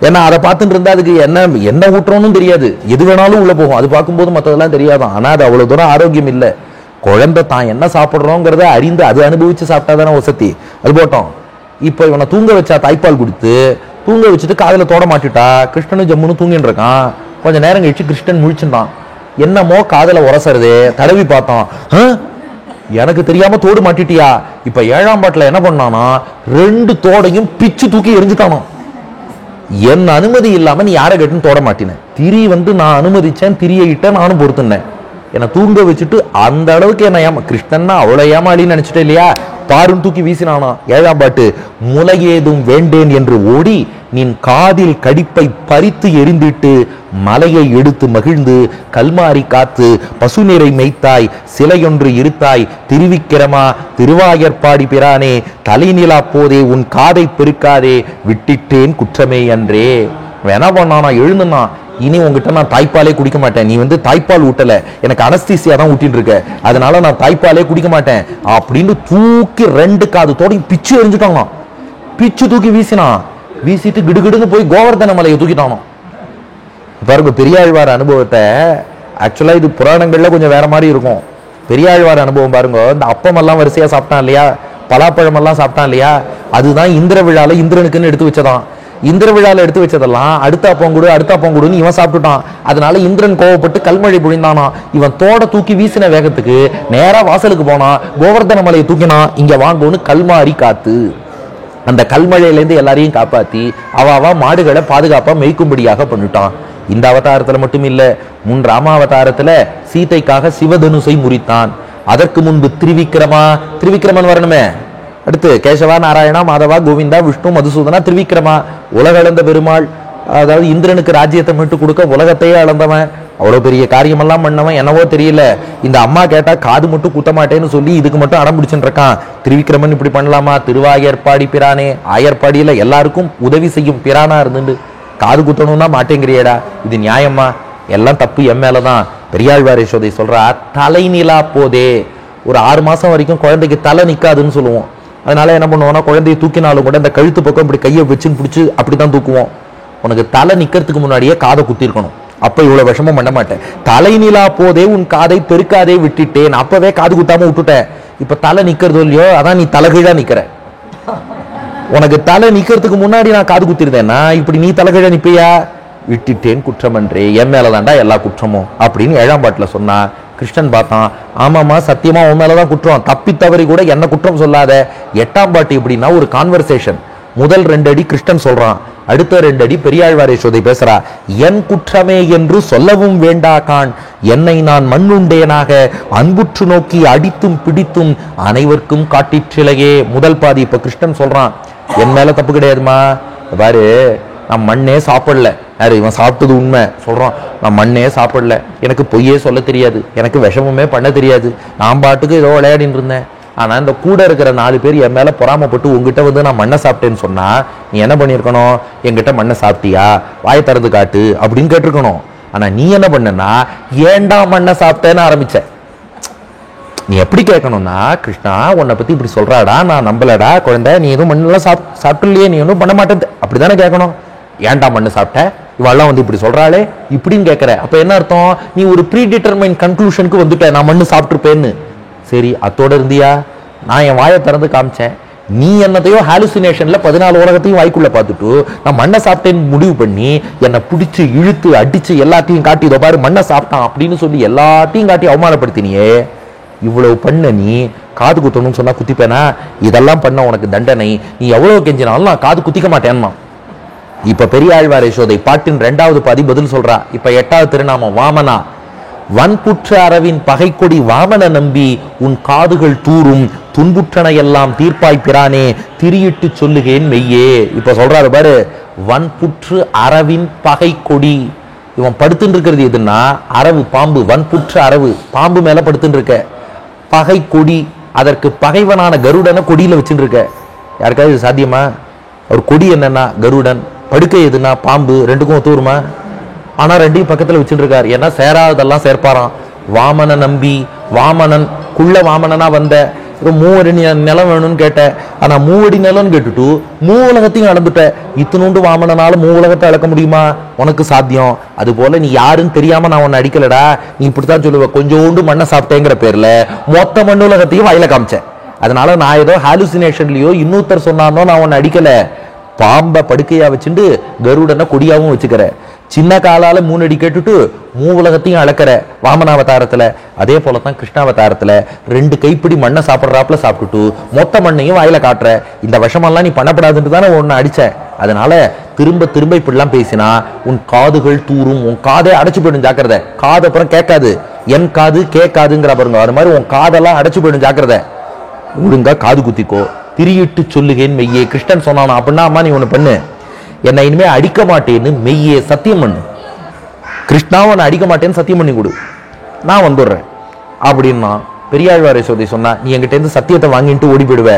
ஏன்னா அதை பார்த்துட்டு இருந்தா அதுக்கு என்ன ஊட்டுறோம்னு தெரியாது, எது வேணாலும் உள்ள போகும். அது பார்க்கும்போது மற்றதெல்லாம் தெரியாதான். ஆனா அது அவ்வளவு தூரம் ஆரோக்கியம் இல்லை. குழந்தை தான் என்ன சாப்பிட்றோங்கிறத அறிந்து அது அனுபவிச்சு சாப்பிட்டா தானே வசதி. அது போட்டோம். இப்போ இவனை தூங்க வச்சா தாய்ப்பால் கொடுத்து தூங்க வச்சுட்டு காதில் தோட மாட்டிட்டா. கிருஷ்ணனும் ஜம்முன்னு தூங்கின்னு இருக்கான். கொஞ்சம் நேரம் கழிச்சு கிருஷ்ணன் முழிச்சுட்டான். என்னமோ காதல உரசறது தடவி பார்த்தான். எனக்கு தெரியாம தோடு மாட்டிட்டியா? இப்ப 7ஆம் பாட்டுல என்ன பண்ணானா, 2 தோடையும் பிச்சு தூக்கி எரிஞ்சுட்டானோ. என் அனுமதி இல்லாம நீ யாரை கேட்டுன்னு தோட மாட்டின. திரி நான் அனுமதிச்சேன், திரியை இட்ட நானும் பொறுத்துனேன். என்னை தூங்க வச்சுட்டு அந்த அளவுக்கு என்ன கிருஷ்ணன்னா அவ்வளோ ஏமாளின்னு நினைச்சிட்டே இல்லையா? பாரும் தூக்கி வீசினானா. 7ஆம் பாட்டு. முலையேதும் வேண்டேன் என்று ஓடி நின் காதில் கடிப்பை பறித்து எரிந்திட்டு மலையை எடுத்து மகிழ்ந்து கல்மாரி காத்து பசுநீரை மேய்த்தாய், சிலையொன்று இருத்தாய், திருவிக்கிரமா திருவாயர்பாடி பிரானே, தலைநிலா போதே உன் காதை பெருக்காதே, விட்டிட்டேன் குற்றமே அன்றே. என்ன பண்ணானா, எழுந்துனா, இனி உங்ககிட்ட நான் தாய்ப்பாலே குடிக்க மாட்டேன். நீ தாய்ப்பால் ஊட்டல, எனக்கு அனஸ்தீசியா தான் ஊட்டின்னு இருக்க, அதனால நான் தாய்ப்பாலே குடிக்க மாட்டேன் அப்படின்னு தூக்கி 2 காது தோடையும் பிச்சு எரிஞ்சுட்டாங்க. பிச்சு தூக்கி வீசிட்டு கிடுகிடுன்னு போய் கோவர்தன மலையை தூக்கிட்டானோ. பாருங்க பெரியாழ்வார் அனுபவத்தை. ஆக்சுவலா இது புராணங்கள்ல கொஞ்சம் வேற மாதிரி இருக்கும். பெரியாழ்வார் அனுபவம் பாருங்க. இந்த அப்பமெல்லாம் வரிசையா சாப்பிட்டான் இல்லையா, பலாப்பழம் எல்லாம் சாப்பிட்டான் இல்லையா, அதுதான் இந்திர விழால இந்திரனுக்குன்னு எடுத்து வச்சதான். இந்திர விழால எடுத்து வச்சதெல்லாம் அடுத்த அப்பங்குடுன்னு இவன் சாப்பிட்டுட்டான். அதனால இந்திரன் கோவப்பட்டு கல்மழை பொழிந்தானா. இவன் தோட தூக்கி வீசின வேகத்துக்கு நேரா வாசலுக்கு போனா, கோவர்தன மலையை தூக்கினா, இங்க வாங்கன்னு கல்மாரி காத்து. அந்த கல்மழையிலேருந்து எல்லாரையும் காப்பாத்தி அவ மாடுகளை பாதுகாப்பா மேய்க்கும்படியாக பண்ணிட்டான். இந்த அவதாரத்துல மட்டும் இல்ல, முன் ராமாவதாரத்துல சீதைக்காக சிவதனுசை முறித்தான். அதற்கு முன்பு திரிவிக்ரமன் வரணுமே. அடுத்து கேசவா, நாராயணா, மாதவா, கோவிந்தா, விஷ்ணு, மதுசூதனா, திரிவிக்ரமா, உலகளந்த பெருமாள். அதாவது இந்திரனுக்கு ராஜ்யத்தை மீட்டு கொடுக்க உலகத்தையே அளந்தவன், அவ்வளவு பெரிய காரியமெல்லாம் பண்ணவன். என்னவோ தெரியல, இந்த அம்மா கேட்டா காது மட்டும் குத்த மாட்டேன்னு சொல்லி இதுக்கு மட்டும் அடம் பிடிச்சுட்டு இருக்கான். திரிவிக்ரமன் இப்படி பண்ணலாமா? திருவாயர்பாடி பிரானே, ஆயர்பாடியில எல்லாருக்கும் உதவி செய்யும் பிரானா இருந்துட்டு காது குத்தணும்னா மாட்டேங்கிறியடா, இது நியாயமா? எல்லாம் தப்பு என் மேலதான். பெரியாழ்வார் யசோதை சொல்றா, தலை நிலா போதே. ஒரு 6 மாசம் வரைக்கும் குழந்தைக்கு தலை நிக்காதுன்னு சொல்லுவோம். அதனால என்ன பண்ணுவோம்னா, குழந்தைய தூக்கினாலும் கூட இந்த கழுத்து பக்கம் இப்படி கையை வச்சுன்னு பிடிச்சி அப்படிதான் தூக்குவோம். உனக்கு தலை நிக்கிறதுக்கு முன்னாடியே காதை குத்தி இருக்கணும், அப்ப இவ்வளவு விஷமம் பண்ண மாட்டேன். தலை நிலா போதே உன் காதை பெருக்காதே விட்டுட்டேன், அப்பவே காது குத்தாம விட்டுட்டேன். இப்ப தலை நிக்கிறது இல்லையோ, அதான் நீ தலைகீழா நிக்கிற. உனக்கு தலை நிக்கிறதுக்கு முன்னாடி நான் காது குத்திருந்தேன்னா இப்படி நீ தலைகீழா நிப்பையா? விட்டுட்டேன் குற்றமன்றே, என் மேலதான்டா எல்லா குற்றமும் அப்படின்னு 7ஆம் பாட்டுல சொன்னா. கிருஷ்ணன் பார்த்தான், ஆமாமா சத்தியமா உன் மேலதான் குற்றம், தப்பி தவறி கூட என்ன குற்றம் சொல்லாத. 8ஆம் பாட்டு எப்படின்னா ஒரு கான்வர்சேஷன். முதல் 2 அடி கிருஷ்ணன் சொல்றான், அடுத்த 2 அடி பெரியாழ்வார் யசோதை பேசுறா. என் குற்றமே என்று சொல்லவும் வேண்டா கான், என்னை நான் மண்ணுண்டேனாக அன்புற்று நோக்கி அடித்தும் பிடித்தும் அனைவருக்கும் காட்டிற்றிலையே. முதல் பாதி இப்ப கிருஷ்ணன் சொல்றான், என் மேல தப்பு கிடையாதுமா, பாரு நான் மண்ணே சாப்பிடல. யாரு இவன்? சாப்பிட்டது உண்மை சொல்றான், நான் மண்ணே சாப்பிடல, எனக்கு பொய்யே சொல்ல தெரியாது, எனக்கு விஷமுமே பண்ண தெரியாது, நான் பாட்டுக்கு ஏதோ விளையாடின்னு இருந்தேன். ஆனா இந்த கூட இருக்கிற 4 பேர் என் மேல பொறாமப்பட்டு உங்ககிட்ட வந்து நான் மண்ணை சாப்பிட்டேன்னு சொன்னா நீ என்ன பண்ணிருக்கணும்? என்கிட்ட மண்ணை சாப்பிட்டியா, வாயை திறந்து காட்டு அப்படின்னு கேட்டிருக்கணும். ஆனா நீ என்ன பண்ணனா, ஏண்டா மண்ணை சாப்பிட்டேன்னு ஆரம்பிச்ச. நீ எப்படி கேட்கணும்னா, கிருஷ்ணா உன்னை பத்தி இப்படி சொல்றாடா, நான் நம்பலடா குழந்தை, நீ எதுவும் மண்ணெல்லாம் சாப்பிட்டுலையே, நீ ஒன்றும் பண்ண மாட்டேன், அப்படித்தானே கேட்கணும். ஏன்டா மண்ணு சாப்பிட்ட, இவெல்லாம் வந்து இப்படி சொல்றாளே இப்படின்னு கேட்கற. அப்ப என்ன அர்த்தம்? நீ ஒரு ப்ரீ டிட்டர்மைன் கன்க்ளூஷனுக்கு வந்துட்ட, நான் மண்ணு சாப்பிட்டுருப்பேன்னு. சரி, அத்தோட இருந்தியா? நான் என் வாயை திறந்து காமிச்சேன், நீ என்னதையோ ஹாலுசினேஷன்ல 14 உலகத்தையும் வாய்க்குள்ள பார்த்துட்டு நான் மண்ணை சாப்பிட்டேன்னு முடிவு பண்ணி என்னை பிடிச்சு இழுத்து அடிச்சு எல்லாத்தையும் காட்டி இதோ பாரு மண்ணை சாப்பிட்டான் அப்படின்னு சொல்லி எல்லாத்தையும் காட்டி அவமானப்படுத்தினியே. இவ்வளவு பண்ண நீ காது குத்தணும்னு சொன்னா குத்திப்பேனா? இதெல்லாம் பண்ண உனக்கு தண்டனை, நீ எவ்வளவு கெஞ்சினாலும் நான் காது குத்திக்க மாட்டேன்னா. இப்ப பெரியாழ்வார் யசோதை பாட்டின் 2வது பாதி பதில் சொல்றா. இப்ப 8வது திருநாமம் வாமனா. வன்புற்ற அரவின் பகைக்கொடி வாமன நம்பி உன் காதுகள் தூரும் துன்புற்றனை எல்லாம் தீர்ப்பாய் பிரானே திரியிட்டு சொல்லுகேன் மெய்யே. இப்ப சொல்றாரு பாரு, வன்புற்று அரவின் பகைக்கொடி. இவன் படுத்துட்டு இருக்கிறது எதுன்னா அரவு, பாம்பு. வன்புற்ற அரவு, பாம்பு மேல படுத்துட்டு இருக்க. பகை கொடி, அதற்கு பகைவனான கருடனை கொடியில வச்சுட்டு இருக்க. யாருக்காவது சாத்தியமா? ஒரு கொடி என்னன்னா கருடன், படுக்கை எதுனா பாம்பு. ரெண்டுக்கும் ஒத்துவருமா? ஆனா 2ஐயும் பக்கத்துல வச்சுட்டு இருக்காரு. ஏன்னா சேராதெல்லாம் சேர்ப்பாராம். வாமன நம்பி, வாமனன் குள்ள வாமனனா வந்த, 3 அடி நிலம் வேணும்னு கேட்ட. ஆனா 3 அடி நிலம்னு கேட்டுட்டு 3 உலகத்தையும் அளந்துட்ட. இத்தினோண்டு வாமனனால 3 உலகத்தை அளக்க முடியுமா? உனக்கு சாத்தியம். அது போல நீ யாருன்னு தெரியாம நான் உன்னை அடிக்கலடா, நீ இப்படித்தான் சொல்லுவ, கொஞ்சோண்டு மண்ணை சாப்பிட்டேங்கிற பேர்ல மொத்த மண்ணு உலகத்தையும் வாயில காமிச்சேன். அதனால நான் ஏதோ ஹாலுசினேஷன்லயோ இன்னொருத்தர் சொன்னானோ நான் உன்னை அடிக்கல. பாம்பை படுக்கையா வச்சுட்டு கருடனை கொடியாவும் வச்சுக்கிற. சின்ன காலால 3 அடி கேட்டுட்டு 3 உலகத்தையும் அளக்கிற வாமனாவதாரத்துல. அதே போலதான் கிருஷ்ணாவதாரத்துல 2 கைப்பிடி மண்ணை சாப்பிட்றாப்புல சாப்பிட்டுட்டு மொத்த மண்ணையும் வாயில காட்டுற. இந்த விஷமெல்லாம் நீ பண்ணப்படாதுன்னு தானே உன்னை அடிச்ச. அதனால திரும்ப திரும்ப இப்படிலாம் பேசினா உன் காதுகள் தூரும், உன் காதே அடைச்சு போயிடும், ஜாக்கிரதை. காது அப்புறம் கேட்காது, என் காது கேட்காதுங்கிற பாருங்க. அது மாதிரி உன் காதெல்லாம் அடைச்சு போயிடும், ஜாக்கிரதை. ஒழுங்கா காது குத்திக்கோ, திரியிட்டு சொல்லுகேன் மெய்யே. கிருஷ்ணன் சொன்னானா அப்படின்னா, அம்மா நீ ஒண்ணு பண்ணு, என்னை இனிமே அடிக்க மாட்டேன்னு மெய்யே சத்தியம் பண்ணு. கிருஷ்ணாவை நான் அடிக்க மாட்டேன்னு சத்தியம் பண்ணி கொடு, நான் வந்துடுறேன் அப்படின்னா. பெரியாழ்வார் யசோதை சொன்னா, நீ என்கிட்ட இருந்து சத்தியத்தை வாங்கிட்டு ஓடி போயிடுவ,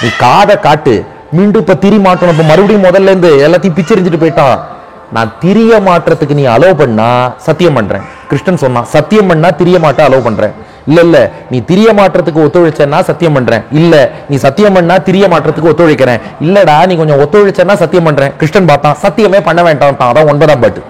நீ காதை காட்டு. மீண்டும் இப்ப திரி மாட்டணும், இப்ப மறுபடியும் முதல்ல இருந்து எல்லாத்தையும் பிச்சரிஞ்சுட்டு போயிட்டான். நான் திரிய மாற்றத்துக்கு நீ அலோவ் பண்ணா சத்தியம் பண்றேன். கிருஷ்ணன் சொன்னா, சத்தியம் பண்ணா திரிய மாட்ட அலோவ் பண்றேன். இல்ல நீ திரிய மாற்றத்துக்கு ஒத்துழைச்சேன்னா சத்தியம் பண்றேன். இல்ல நீ சத்தியம் பண்ணா திரிய மாற்றத்துக்கு ஒத்துழைக்கிறேன். இல்லடா நீ கொஞ்சம் ஒத்துழைச்சேன்னா சத்தியம் பண்றேன். கிருஷ்ணன் பார்த்தான், சத்தியமே பண்ண வேண்டாம். அதான் 9ஆம் பாட்டு.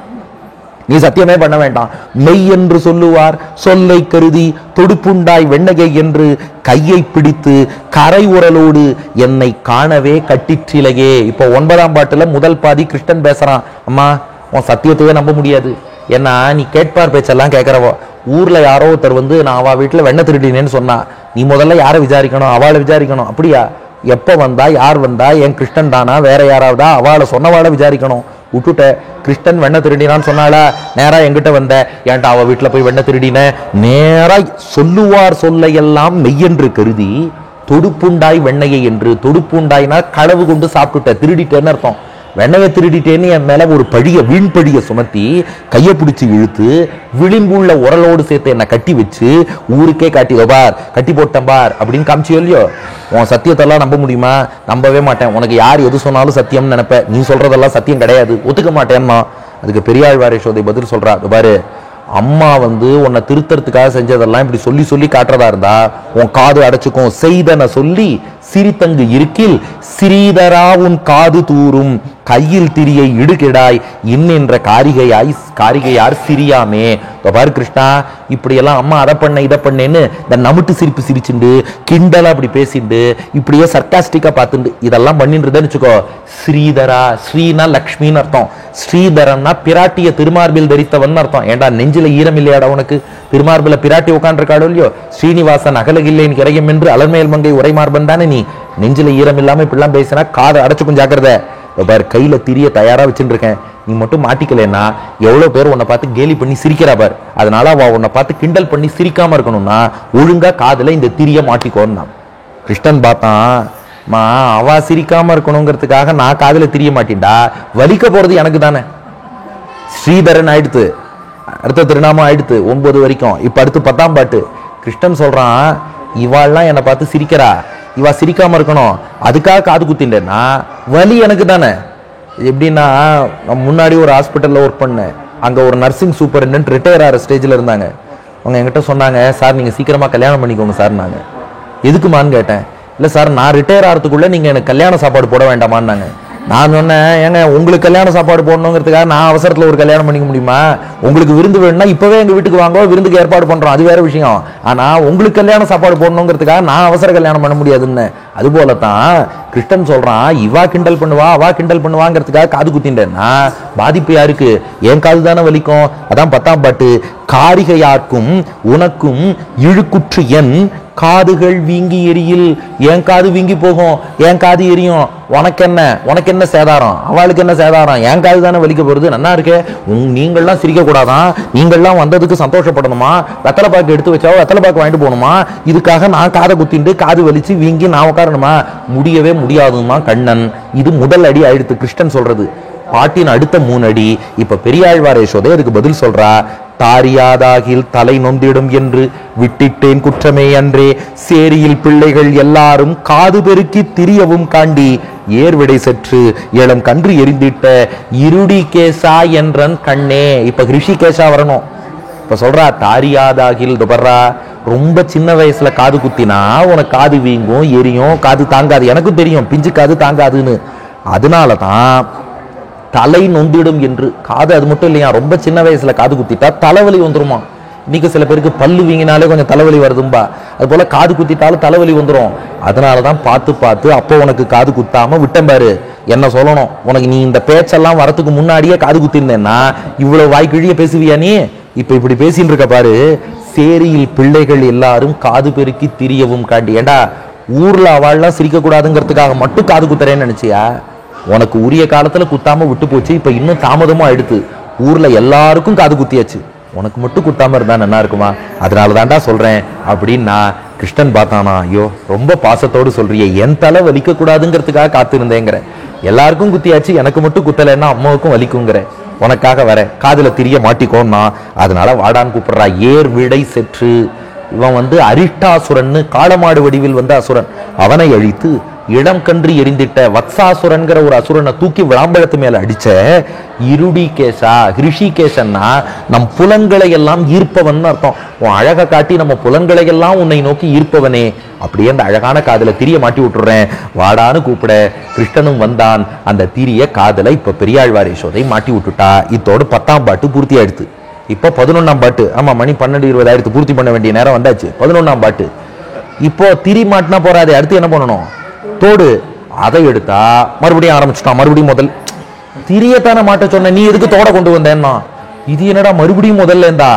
நீ சத்தியமே பண்ண வேண்டாம். மெய் என்று சொல்லுவார் சொல்லை கருதி தொடுப்புண்டாய் வெண்ணகை என்று கையை பிடித்து கரை உரலோடு என்னை காணவே கட்டிற்றிலையே. இப்போ 9ஆம் பாட்டுல முதல் பாதி கிருஷ்ணன் பேசுறான். அம்மா உன் சத்தியத்தையே நம்ப முடியாது, ஏன்னா நீ கேட்பார் பேச்செல்லாம் கேட்கிறவோ. ஊர்ல யாரோ ஒருத்தர் வந்து நான் அவ வீட்டுல வெண்ணை திருடினேன்னு சொன்னா, நீ முதல்ல யாரை விசாரிக்கணும்? அவளை விசாரிக்கணும். அப்படியா? எப்ப வந்தா, யார் வந்தா, என் கிருஷ்ணன் தானா வேற யாராவதா? அவளை சொன்னவாளை விசாரிக்கணும். விட்டுட்ட. கிருஷ்ணன் வெண்ணெய் திருடினான்னு சொன்னாளா? நேரா எங்கிட்ட வந்த, ஏன்டா அவ வீட்டுல போய் வெண்ணெய் திருடின? நேரா சொல்லுவார் சொல்லை எல்லாம் மெய்யென்று கருதி தொடுப்புண்டாய் வெண்ணையை என்று. தொடுப்புண்டாய்னா களவு கொண்டு சாப்பிட்டுட்ட, திருடிட்டேன்னு அர்த்தம். வெண்ணையை திருடிட்டேன்னு என் மேல ஒரு வீண் பழிய சுமத்தி கையை பிடிச்சி இழுத்து விளிம்புள்ள உரலோடு சேர்த்து என்னை கட்டி வச்சு ஊருக்கே காட்டி பார் கட்டி போட்டேன் பார் அப்படின்னு காமிச்சியோ இல்லையோ? உன் சத்தியத்தெல்லாம் நம்ப முடியுமா? நம்பவே மாட்டேன். உனக்கு யார் எது சொன்னாலும் சத்தியம்னு நினைப்ப. நீ சொல்றதெல்லாம் சத்தியம் கிடையாது, ஒத்துக்க மாட்டேன்னா. அதுக்கு பெரியாழ்வார் யசோதை பதில் சொல்றா, பாரு, அம்மா உன்னை திருத்தறதுக்காக செஞ்சதெல்லாம் இப்படி சொல்லி சொல்லி காட்டுறதா இருந்தா உன் காது அடைச்சுக்கும். செய்தன சொல்லி சிரித்தங்கு இருக்கில் சிறீதரா உன் காது தூரும் கையில் திரியை இடுகிடாய் இன்னென்ற காரிகையார் சிரியாமே. பாரு கிருஷ்ணா, இப்படியெல்லாம் அம்மா அதை பண்ண இதை பண்ணேன்னு இந்த நமுட்டு சிரிப்பு சிரிச்சுண்டு கிண்டலா அப்படி பேசிண்டு இப்படியே சர்க்காஸ்டிக்கா பார்த்துண்டு இதெல்லாம் பண்ணின்றதுன்னு வச்சுக்கோ. ஸ்ரீதரா, ஸ்ரீனா லக்ஷ்மின்னு அர்த்தம். ஸ்ரீதரன்னா பிராட்டிய திருமார்பில் தரித்தவன் அர்த்தம். ஏண்டா நெஞ்சில ஈரம் இல்லையாடா உனக்கு? திருமார்பில பிராட்டி உட்காந்துருக்காடோ இல்லையோ? ஸ்ரீனிவாசன் அகலகில்லேன் கிரையம் என்று அலர்மேல் மங்கை உரைமார்பன் தானே நீ. நெஞ்சில ஈரம் இல்லாம இப்படிலாம் பேசினா காதை அடைச்சுக்கும், ஜாக்கிரதை. பாரு, கையில திரிய தயாரா வச்சுட்டு இருக்கேன், நீ மட்டும் மாட்டிக்கலன்னா எவ்வளவு பேர் உன்னை பார்த்து கேலி பண்ணி சிரிக்கிறா பார். அதனால அவ உன்னை பார்த்து கிண்டல் பண்ணி சிரிக்காம இருக்கணும்னா ஒழுங்கா காதுல இந்த திரிய மாட்டிக்கோன்னா. கிருஷ்ணன் பார்த்தான், அவ சிரிக்காம இருக்கணுங்கிறதுக்காக நான் காதுல திரிய மாட்டின்டா, வலிக்க போறது எனக்கு தானே. ஸ்ரீதரன் ஆயிடுத்து, அடுத்த திருநாமம் ஆயிடுத்து 9 வரைக்கும். இப்ப அடுத்து 10ஆம் பாட்டு. கிருஷ்ணன் சொல்றான், இவாள்லாம் என்னை பார்த்து சிரிக்கிறா, இவா சிரிக்காம இருக்கணும், அதுக்காக காது குத்தின்றேன்னா வலி எனக்கு தானே. எப்படின்னா, நான் முன்னாடி ஒரு ஹாஸ்பிட்டல்ல ஒர்க் பண்ணேன். அங்க ஒரு நர்சிங் சூப்பரிண்டென்ட் ரிட்டையர் ஆகிற ஸ்டேஜ்ல இருந்தாங்க. அவங்க என்கிட்ட சொன்னாங்க, சார் நீங்க சீக்கிரமா கல்யாணம் பண்ணிக்கோங்க சார். நாங்க எதுக்குமான்னு கேட்டேன். இல்லை சார், நான் ரிட்டையர் ஆகிறதுக்குள்ள நீங்க எனக்கு கல்யாண சாப்பாடு போட வேண்டாமான்னாங்க. நான் சொன்னேன், ஏங்க உங்களுக்கு கல்யாண சாப்பாடு போடணுங்கிறதுக்காக நான் அவசரத்தில் ஒரு கல்யாணம் பண்ணிக்க முடியுமா? உங்களுக்கு விருந்து வேணும்னா இப்பவே எங்க வீட்டுக்கு வாங்க, விருந்துக்கு ஏற்பாடு பண்றோம், அது வேற விஷயம். ஆனா உங்களுக்கு கல்யாண சாப்பாடு போடணுங்கிறதுக்காக நான் அவசர கல்யாணம் பண்ண முடியாதுன்னு. அது போலத்தான் கிருஷ்ணன் சொல்றான், இவா கிண்டல் பண்ணுவா அவா கிண்டல் பண்ணுவாங்கிறதுக்காக காது குத்தின்றேன்னா பாதிப்பு யாருக்கு? என் காது தானே வலிக்கும். அதான் 10ஆம் பாட்டு. காரிகையார்க்கும் உனக்கும் இழுக்குற்று என் காதுகள் வீங்கி எரியில். என் காது வீங்கி போகும், என் காது எரியும். உனக்கு என்ன சேதாரம்? அவளுக்கு என்ன சேதாரம்? என் காது தானே வலிக்க போறது. நல்லா இருக்கே, நீங்கள்லாம் சிரிக்க கூடாதான், நீங்கள்லாம் வந்ததுக்கு சந்தோஷப்படணுமா, வெத்தலை பாக்கு எடுத்து வச்சா வெத்தலை பாக்கு வாங்கிட்டு போகணுமா, இதுக்காக நான் காதை குத்திட்டு காது வலிச்சு வீங்கி நான் உட்காரணுமா? முடியவே முடியாதுமா கண்ணன். இது முதல் அடி ஆயிடுத்து கிருஷ்ணன் சொல்றது. பாட்டின் அடுத்த 3 அடி. இப்ப பெரியாழ்வார் யசோதை அதுக்கு பதில் சொல்றா, தாரியாதாகில் தலை நொந்திடும் என்று விட்டிட்டேன் குற்றமே அன்றே, சேரியில் பிள்ளைகள் எல்லாரும் காது பெருக்கி திரியவும் காண்டி ஏர்விடை சற்று இளம் கன்று எரிந்திட்ட இருடி கேசா என்றன் கண்ணே. இப்ப ரிஷிகேஷா வரணும். இப்ப சொல்றா, தாரியாதாகில் துபர்றா, ரொம்ப சின்ன வயசுல காது குத்தினா உனக்கு காது வீங்கும், எரியும், காது தாங்காது. எனக்கும் தெரியும் பிஞ்சு காது தாங்காதுன்னு. அதனாலதான் தலை நொந்திடும் என்று. காது அது மட்டும் இல்லையா, ரொம்ப சின்ன வயசுல காது குத்திட்டா தலைவலி வந்துருமா. இன்னைக்கு சில பேருக்கு பல்லு வீங்கினாலே கொஞ்சம் தலைவலி வருதும்பா, அது போல காது குத்திட்டாலும் தலைவலி வந்துடும். அதனாலதான் பார்த்து அப்போ உனக்கு காது குத்தாம விட்டம் பாரு. என்ன சொல்லணும், உனக்கு நீ இந்த பேச்செல்லாம் வரத்துக்கு முன்னாடியே காது குத்திருந்தேன்னா இவ்வளவு வாய்க்கிழிய பேசுவியா நீ? இப்ப இப்படி பேசிட்டு இருக்க பாரு. சேரியில் பிள்ளைகள் எல்லாரும் காது பெருக்கி திரியவும் காண்டி. ஏண்டா ஊர்ல அவள்லாம் சிரிக்க கூடாதுங்கிறதுக்காக மட்டும் காது குத்துறேன்னு நினைச்சியா? உனக்கு உரிய காலத்துல குத்தாம விட்டு போச்சு, இப்ப இன்னும் தாமதமா எடுத்து ஊர்ல எல்லாருக்கும் காது குத்தியாச்சு, உனக்கு மட்டும் குத்தாம இருந்தா நல்லா இருக்குமா? அதனால தான்டா சொல்றேன் அப்படின்னா. கிருஷ்ணன் பார்த்தானா, ஐயோ ரொம்ப பாசத்தோடு சொல்றிய, என் தலை வலிக்க கூடாதுங்கிறதுக்காக காத்திருந்தேங்கிற, எல்லாருக்கும் குத்தியாச்சு எனக்கு மட்டும் குத்தலைன்னா அம்மாவுக்கும் வலிக்குங்கிற, உனக்காக வர காதுல திரிய மாட்டிக்கோன்னா. அதனால வாடான்னு கூப்பிடுறா. ஏர் விடை செற்று. இவன் அரிஷ்டாசுரன்னு காளமாடு வடிவில் வந்த அசுரன். அவனை அழித்து இளம் கன்று எரிந்திட்ட வத்சாசுரன்கிற ஒரு அசுரனை தூக்கி விளாம்பழத்து மேல அடிச்ச இருடி கேசா. ரிஷிகேசன்னா நம் புலன்களை எல்லாம் ஈர்ப்பவன் அர்த்தம். உன் அழகை காட்டி நம்ம புலன்களை எல்லாம் உன்னை நோக்கி ஈர்ப்பவனே. அப்படியே அந்த அழகான காதல திரிய மாட்டி விட்டுறேன், வாடான்னு கூப்பிட. கிருஷ்ணனும் வந்தான். அந்த திரிய காதல இப்ப பெரியாழ்வார் யசோதை மாட்டி விட்டுட்டா. இத்தோடு 10ஆம் பாட்டு பூர்த்தி ஆயிடுத்து. இப்ப 11ஆம் பாட்டு. ஆமா, மணி 12:20 ஆயிடுத்து. பூர்த்தி பண்ண வேண்டிய நேரம் வந்தாச்சு. 11ஆம் பாட்டு. இப்போ திரி மாட்டினா போறாது, அடுத்து என்ன பண்ணணும்? தோடு. அதை எடுத்தா மறுபடியும் ஆரம்பிச்சுட்டான். மறுபடியும் முதல். திரியத்தான மாட்ட சொன்ன, நீ எதுக்கு தோட கொண்டு வந்தேன்னா? இது என்னடா மறுபடியும் முதல்ல இருந்தா?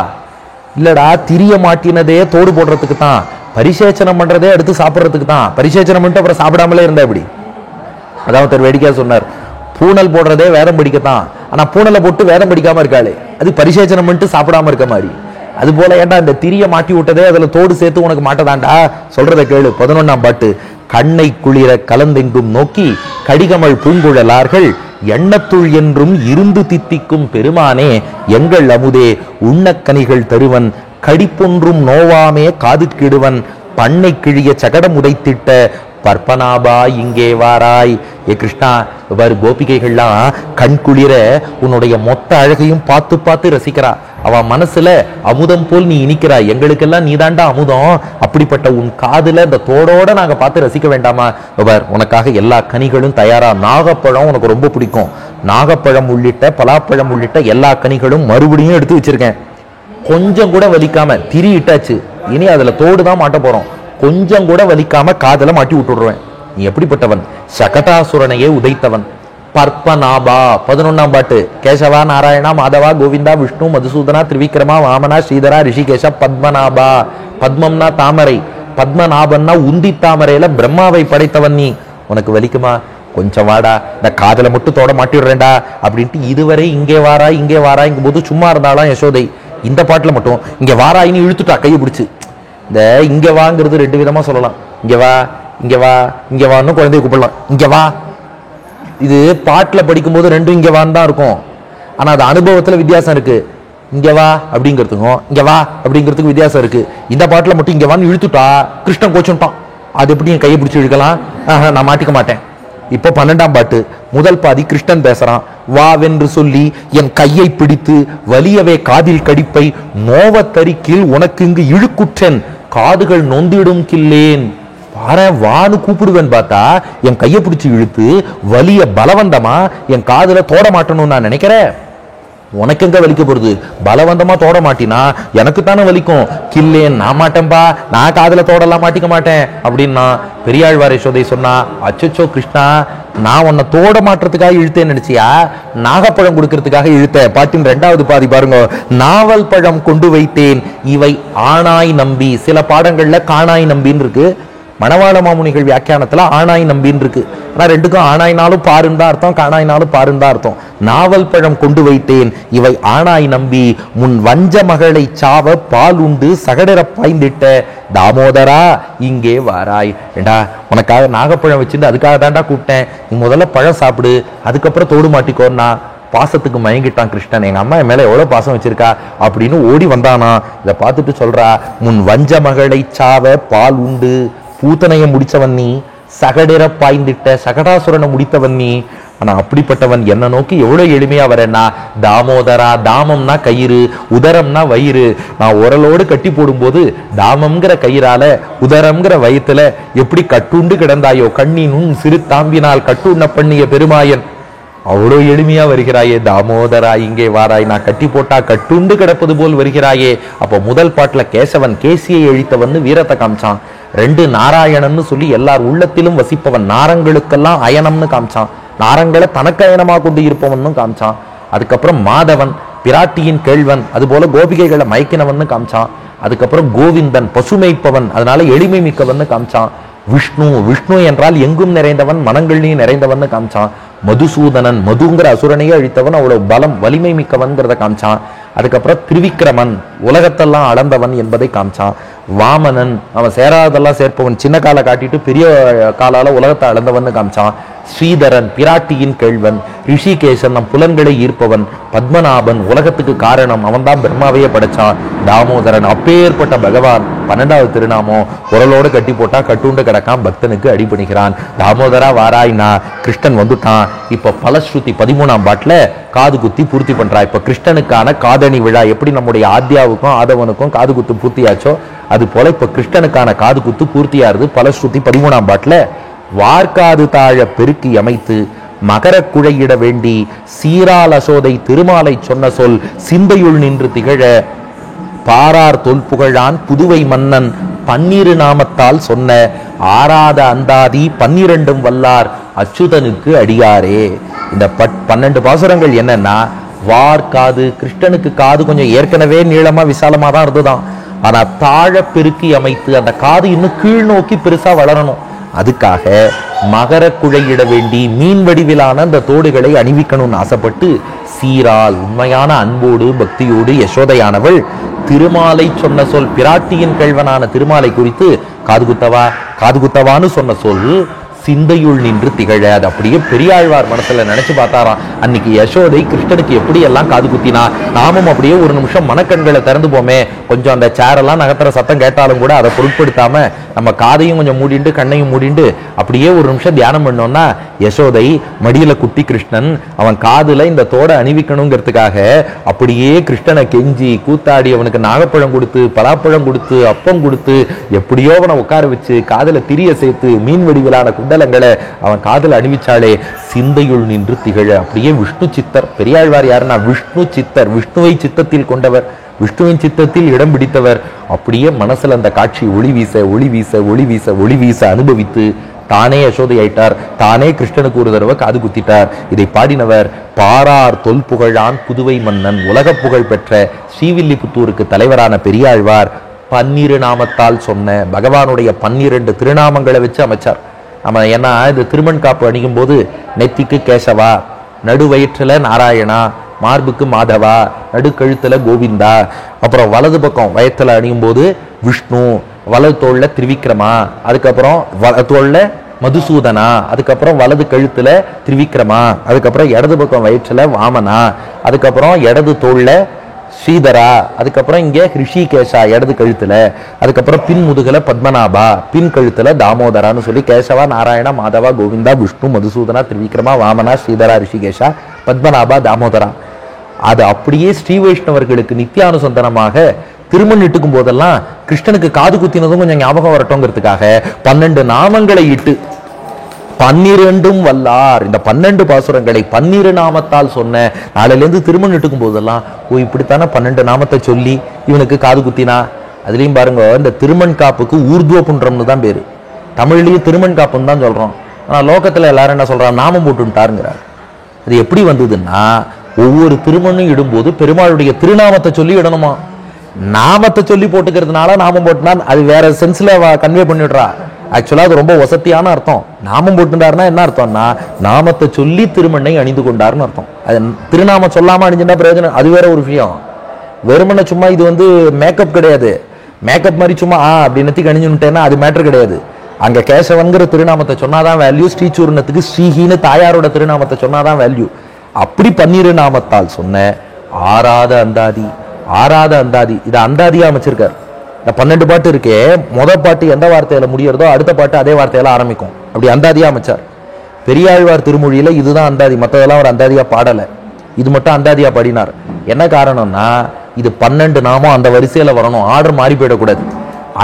இல்லடா, திரிய மாட்டினதே தோடு போடுறதுக்கு தான், பரிசேச்சனம் பண்றதே எடுத்து சாப்பிட்றதுக்கு தான். பரிசேச்சனம் பண்ணிட்டு அப்புறம் சாப்பிடாமலே இருந்தா இப்படி. அதான் ஒருத்தர் வேடிக்கையா சொன்னார், பூனல் போடுறதே வேதம் படிக்கத்தான். ஆனா பூனலை போட்டு வேதம் படிக்காம இருக்காளே, அது பரிசேச்சனம் பண்ணிட்டு சாப்பிடாம இருக்க மாதிரி. அது போல ஏன்டா இந்த திரிய மாட்டி விட்டதே அதுல தோடு சேர்த்து உனக்கு மாட்டதாண்டா. சொல்றதை கேளு. 11ஆம் பாட்டு. கண்ணை குளிர கலந்தெங்கும் நோக்கி கடிகமள் பூங்குழலார்கள் எண்ணத்துள் என்றும் இருந்து தித்திக்கும் பெருமானே எங்கள் அமுதே உண்ணக்கனிகள் தருவன் கடிப்பொன்றும் நோவாமே காதுக்கிடுவன் பண்ணை கிழிய சகடம் உதைத்திட்ட பற்பனாபா இங்கே வாராய். ஏ கிருஷ்ணா, இவ்வாறு கோபிகைகள்லாம் கண் குளிர உன்னுடைய மொத்த அழகையும் பார்த்து பார்த்து ரசிக்கிறா. அவ மனசுல அமுதம் போல் நீ இனிக்கிறாய். எங்களுக்கெல்லாம் நீதாண்டா அமுதம். அப்படிப்பட்ட உன் காதுல இந்த தோடோட நாங்க பார்த்து ரசிக்க வேண்டாமா? இவர் உனக்காக எல்லா கனிகளும் தயாரா. நாகப்பழம் உனக்கு ரொம்ப பிடிக்கும். நாகப்பழம் உள்ளிட்ட பலாப்பழம் உள்ளிட்ட எல்லா கனிகளும் மறுபடியும் எடுத்து வச்சிருக்கேன். கொஞ்சம் கூட வலிக்காம திரி இட்டாச்சு. இனி அதுல தோடு தான் மாட்ட போறோம். கொஞ்சம் கூட வலிக்காம காதல மாட்டி விட்டுடுவேன். நீ எப்படிப்பட்டவன்? சகடாசுரனையே உதைத்தவன். பற்பநாபா 11ஆம் பாட்டு. கேசவா நாராயணா மாதவா கோவிந்தா விஷ்ணு மதுசூதனா திரிவிக்ரமா வாமனா ஸ்ரீதரா ரிஷிகேஷா பத்மநாபா. பத்மம்னா தாமரை, பத்மநாபன்னா உந்தி தாமரையில பிரம்மாவை படைத்தவன் நீ. உனக்கு வலிக்குமா? கொஞ்சம் வாடா, இந்த காதல மட்டும் தோட மாட்டிடுறேன்டா அப்படின்ட்டு இதுவரை இங்கே வாராய் இங்கே வாராய்ங்கும் போது சும்மா இருந்தாலும் யசோதை. இந்த பாட்டுல மட்டும் இங்க வாராயின்னு இழுத்துட்டா கையை பிடிச்சு. இந்த இங்க வாங்கிறது 2 விதமா சொல்லலாம். இங்க வா இங்க வா இங்க வான்னு குழந்தைய கூப்பிடலாம். இங்க வா. இது பாட்டுல படிக்கும் போது 2 இங்க வான்னு தான் இருக்கும். ஆனா அது அனுபவத்துல வித்தியாசம் இருக்கு. இங்க வா அப்படிங்கிறதுக்கும் இங்க வா அப்படிங்கிறதுக்கு வித்தியாசம் இருக்கு. இந்த பாட்டுல மட்டும் இங்க வான்னு இழுத்துட்டா கிருஷ்ணன் கோச்சுட்டான். அது எப்படி என் கையை பிடிச்சி இழுக்கலாம்? நான் மாட்டிக்க மாட்டேன். இப்போ 12ஆம் பாட்டு. முதல் பாதி கிருஷ்ணன் பேசுறான். வாவென்று சொல்லி என் கையை பிடித்து வலியவே காதில் கடிப்பை நோவத்தரிக்கில் உனக்கு இங்கு இழுக்குற்றன் காதுகள் நொந்திடும் கில்லேன். பாரு, வான்னு கூப்பிடுவேன் பார்த்தா என் கையை பிடிச்சி இழுத்து வலிய பலவந்தமா என் காதுல தோட மாட்டணும்னு நான் நினைக்கிறேன். உனக்கு எங்க வலிக்க போறது? பலவந்தமா தோட மாட்டினா எனக்கு தானே வலிக்கும். கில்லேன் நான் மாட்டேன்பா, நான் காதுல தோடலாம் மாட்டிக்க மாட்டேன் அப்படின்னா பெரியாழ்வார் யசோதை சொன்னா, அச்சோ கிருஷ்ணா, நான் உன்னை தோட மாட்டுறதுக்காக இழுத்தேன்னு நினைச்சியா? நாகப்பழம் கொடுக்கறதுக்காக இழுத்த. பாட்டின் 2வது பாதி பாருங்க. நாவல் பழம் கொண்டு வைத்தேன் இவை ஆணாய் நம்பி. சில பாடங்கள்ல காணாய் நம்பின்னு இருக்கு. மணவாள மாமுனிகள் வியாக்கியானத்துல ஆணாய் நம்பின்னு இருக்கு. ஆனா 2க்கும் ஆணாயினாலும் பாருன்னு தான் அர்த்தம், காணாயினாலும் பாருன்னு தான் அர்த்தம். நாவல் பழம் கொண்டு வைத்தேன் இவை ஆணாய் நம்பி முன் வஞ்ச மகளை சாவ பால் உண்டு சகடர பாய்ந்திட்ட தாமோதரா இங்கே வாராய். ஏண்டா, உனக்காக நாகப்பழம் வச்சிருந்து அதுக்காக தாண்டா கூப்பிட்டேன். நீ முதல்ல பழம் சாப்பிடு, அதுக்கப்புறம் தோடு மாட்டிக்கோன்னா. பாசத்துக்கு மயங்கிட்டான் கிருஷ்ணன். எங்க அம்மா என் மேல எவ்வளவு பாசம் வச்சிருக்கா அப்படின்னு ஓடி வந்தானா. இதை பார்த்துட்டு சொல்றா, முன் வஞ்ச மகளை சாவ பால் உண்டு. பூத்தனைய முடிச்சவன் நீ, சகடர பாய்ந்திட்ட சகடாசுரனை முடித்தவன் நீ. ஆனா அப்படிப்பட்டவன் என்ன நோக்கி எவ்வளவு எளிமையா வரேன்னா, தாமோதரா. தாமம்னா கயிறு, உதரம்னா வயிறு. நான் உரலோடு கட்டி போடும்போது தாமம்ங்கிற கயிறால உதரம்ங்கிற வயிற்றுல எப்படி கட்டுண்டு கிடந்தாயோ, கண்ணினும் சிறு தாம்பினால் கட்டுண்ண பண்ணிய பெருமாயன். அவ்வளோ எளிமையா வருகிறாயே தாமோதரா இங்கே வாராய். நான் கட்டி போட்டா கட்டுண்டு கிடப்பது போல் வருகிறாயே. அப்போ முதல் பாட்டுல கேசவன் கேசியை அழித்தவன் வீரத்தை காமிச்சான். 2 நாராயணன்னு சொல்லி எல்லார் உள்ளத்திலும் வசிப்பவன், நாரங்களுக்கெல்லாம் அயனம்னு காமிச்சான். நாரங்களை தனக்கு அயனமா கொண்டு இருப்பவன் காமிச்சான். அதுக்கப்புறம் மாதவன் பிராட்டியின் கேள்வன், அது போல கோபிகைகளை மயக்கினவன் காமிச்சான். அதுக்கப்புறம் கோவிந்தன் பசுமைப்பவன், அதனால எளிமை மிக்கவன் காமிச்சான். விஷ்ணு, விஷ்ணு என்றால் எங்கும் நிறைந்தவன் மனங்கள்லையும் நிறைந்தவன் காமிச்சான். மதுசூதனன், மதுங்கிற அசுரனையே அழித்தவன், அவ்வளவு பலம் வலிமை மிக்கவன்கிறத காமிச்சான். அதுக்கப்புறம் திரிவிக்ரமன், உலகத்தெல்லாம் அளந்தவன் என்பதை காமிச்சான். வாமனன், அவன் சேராதெல்லாம் சேர்ப்பவன், சின்ன காலை காட்டிட்டு பெரிய காலால உலகத்தை அளந்தவன் காமிச்சான். ஸ்ரீதரன், பிராட்டியின் கேள்வன். ரிஷிகேசன், நம் புலன்களை ஈர்ப்பவன். பத்மநாபன், உலகத்துக்கு காரணம், அவன் தான் பிரம்மாவையே படைச்சான். தாமோதரன், அப்பேற்பட்ட பகவான். 12வது திருநாமம். குரலோடு கட்டி போட்டா கட்டுண்டு கிடக்கான், பக்தனுக்கு அடி பண்ணிக்கிறான். தாமோதரா வாராய்னா கிருஷ்ணன் வந்துட்டான். இப்ப பலஸ்ருதி 13ஆம் பாட்டுல காது குத்தி பூர்த்தி பண்றா. இப்ப கிருஷ்ணனுக்கான காதணி விழா எப்படி நம்முடைய ஆத்யாவுக்கும் ஆதவனுக்கும் காது குத்து பூர்த்தியாச்சோ, அது போல இப்ப கிருஷ்ணனுக்கான காது குத்து பூர்த்தியாருது. பலஸ்ருதி 13ஆம் பாட்டுல வார்காது தாழ பெருக்கி அமைத்து மகர குழையிட வேண்டி சீரால் அசோதை திருமாலை சொன்ன சொல் சிந்தையுள் நின்று திகழ பாரார் தொல்புகழான் புதுவை மன்னன் 12 நாமத்தால் சொன்ன ஆராத அந்தாதி 12 வல்லார் அச்சுதனுக்கு அடியாரே. இந்த 12 பாசுரங்கள் என்னன்னா, வார்காது, கிருஷ்ணனுக்கு காது கொஞ்சம் ஏற்கனவே நீளமா விசாலமா தான் இருந்துதான். ஆனா தாழ பெருக்கி அமைத்து அந்த காது இன்னும் கீழ் நோக்கி பெருசா வளரணும். அதுக்காக மகர குழையிட வேண்டி மீன் வடிவிலான அந்த தோடுகளை அணிவிக்கணும்னு ஆசைப்பட்டு சீரால் உண்மையான அன்போடு பக்தியோடு யசோதையானவள் திருமாலை சொன்ன சொல், பிராட்டியின் கள்வனான திருமாலை குறித்து காது குத்தவான்னு சொன்ன சொல் சிந்தையுள் நின்று திகழ. அது அப்படியே பெரியாழ்வார் மனசுல நினைச்சு பார்த்தாராம். அன்னைக்கு யசோதை கிருஷ்ணனுக்கு எப்படி எல்லாம் காது குத்தினா, நாமும் அப்படியே ஒரு நிமிஷம் மனக்கண்களை திறந்து போமே, கொஞ்சம் அந்த சேரெல்லாம் நகர்த்துற சத்தம் கேட்டாலும் கூட அதை பொருட்படுத்தாம நம்ம காதையும் கொஞ்சம் மூடிண்டு கண்ணையும் மூடிண்டு அப்படியே ஒரு நிமிஷம் தியானம் பண்ணோம்னா, யசோதை மடியில குட்டி கிருஷ்ணன் அவன் காதுல இந்த தோடை அணிவிக்கணுங்கிறதுக்காக அப்படியே கிருஷ்ணனை கெஞ்சி கூத்தாடி அவனுக்கு நாகப்பழம் கொடுத்து பலாப்பழம் கொடுத்து அப்பம் கொடுத்து எப்படியோ அவனை உட்கார வச்சு காதுல திரிய சேர்த்து மீன் வடிவிலான குண்டலங்களை அவன் காதுல அணிவிச்சாலே சிந்தையுள் நின்று திகழ. அப்படியே விஷ்ணு சித்தர். பெரியாழ்வார் யாருன்னா விஷ்ணு சித்தர், விஷ்ணுவை சித்தத்தில் கொண்டவர், விஷ்ணுவின் சித்தத்தில் இடம் பிடித்தவர். அப்படியே மனசுல அந்த காட்சி ஒளி வீச ஒளி வீச ஒளி வீச ஒளி வீச அனுபவித்து தானே யசோதை ஆயிட்டார். தானே கிருஷ்ணனுக்கு ஒரு தடவை காது குத்திட்டார். இதை பாடினவர் பாரார் தொல் புகழான் புதுவை மன்னன், உலக புகழ் பெற்ற ஸ்ரீவில்லிபுத்தூருக்கு தலைவரான பெரியாழ்வார் 12 நாமத்தால் சொன்ன பகவானுடைய 12 திருநாமங்களை வச்சு அமைச்சார். நம்ம ஏன்னா இது திருமண் காப்பு அணியும் போது நெத்திக்கு கேசவா, நடுவயிற்றுல நாராயணா, மார்புக்கு மாதவா, நடுக்கழுத்துல கோவிந்தா, அப்புறம் வலது பக்கம் வயத்துல அணியும் போது விஷ்ணு, வலது தோல்ல திரிவிக்ரமா, அதுக்கப்புறம் வலது தோல்ல மதுசூதனா, அதுக்கப்புறம் வலது கழுத்துல திரிவிக்ரமா, அதுக்கப்புறம் இடது பக்கம் வயிற்றுல வாமனா, அதுக்கப்புறம் இடது தோல்ல ஸ்ரீதரா, அதுக்கப்புறம் இங்க ரிஷிகேஷா இடது கழுத்துல, அதுக்கப்புறம் பின் முதுகல பத்மநாபா, பின் கழுத்துல தாமோதரான்னு சொல்லி கேசவா, நாராயணா, மாதவா, கோவிந்தா, விஷ்ணு, மதுசூதனா, திரிவிக்ரமா, வாமனா, ஸ்ரீதரா, ரிஷிகேஷா, பத்மநாபா, தாமோதரா. அது அப்படியே ஸ்ரீ வைஷ்ணவர்களுக்கு நித்தியானுசந்தனமாக திருமண் இட்டுக்கும் போதெல்லாம் கிருஷ்ணனுக்கு காது குத்தினதும் கொஞ்சம் ஞாபகம் வரட்டும்ங்கிறதுக்காக 12 நாமங்களை இட்டு 12 வல்லார், இந்த 12 பாசுரங்களை 12 நாமத்தால் சொன்ன. நாளிலிருந்து திருமணம் இட்டுக்கும் போதெல்லாம் இப்படித்தானே 12 நாமத்தை சொல்லி இவனுக்கு காது குத்தினா. அதுலயும் பாருங்க, இந்த திருமண் காப்புக்கு ஊர்துவ புன்றம்னு தான் பேரு. தமிழ்லயும் திருமண் காப்புன்னு தான் சொல்றோம். ஆனா லோகத்துல எல்லாரும் என்ன சொல்றாங்க, நாமம் போட்டுட்டாருங்கிறார். அது எப்படி வந்ததுன்னா, ஒவ்வொரு திருமணம் இடும்போது பெருமாளுடைய திருநாமத்தை சொல்லி இடணுமா. நாமத்தை சொல்லி போட்டுக்கிறதுனால நாமம் போட்டுனா அது வேற சென்ஸ்ல கன்வே பண்ணிடுறா. ஆக்சுவலா அது ரொம்ப வசதியான அர்த்தம். நாமம் போட்டுட்டாருன்னா என்ன அர்த்தம்னா, நாமத்தை சொல்லி திருமண்ணை அணிந்து கொண்டாருன்னு அர்த்தம். அது திருநாம சொல்லாம அணிஞ்சுட்டா பிரயோஜனம், அது வேற ஒரு விஷயம். வெறுமனை சும்மா இது வந்து மேக்கப் கிடையாது. மேக்கப் மாதிரி சும்மா அப்படி நெத்திக்கு அணிஞ்சுட்டேன்னா அது மேட்டர் கிடையாது. அங்க கேசவன்கிற திருநாமத்தை சொன்னாதான் வேல்யூ, ஸ்ரீசூர்ணத்துக்கு ஸ்ரீஹின்னு தாயாரோட திருநாமத்தை சொன்னாதான் வேல்யூ. அப்படி 12 நாமத்தால் சொன்ன ஆறாத அந்தாதி, ஆறாத அந்தாதி, இதை அந்தாதியா அமைச்சிருக்காரு. இந்த 12 பாட்டு இருக்கே, முதல் பாட்டு எந்த வார்த்தையில முடியறதோ அடுத்த பாட்டு அதே வார்த்தையில ஆரம்பிக்கும். அப்படி அந்தாதியா அமைச்சார். பெரியாழ்வார் திருமொழியில இதுதான் அந்தாதி, மற்றதெல்லாம் ஒரு அந்தாதியா பாடலை, இது மட்டும் அந்தாதியா பாடினார். என்ன காரணம்னா, இது 12 நாமம் அந்த வரிசையில வரணும், ஆர்டர் மாறி போயிடக்கூடாது.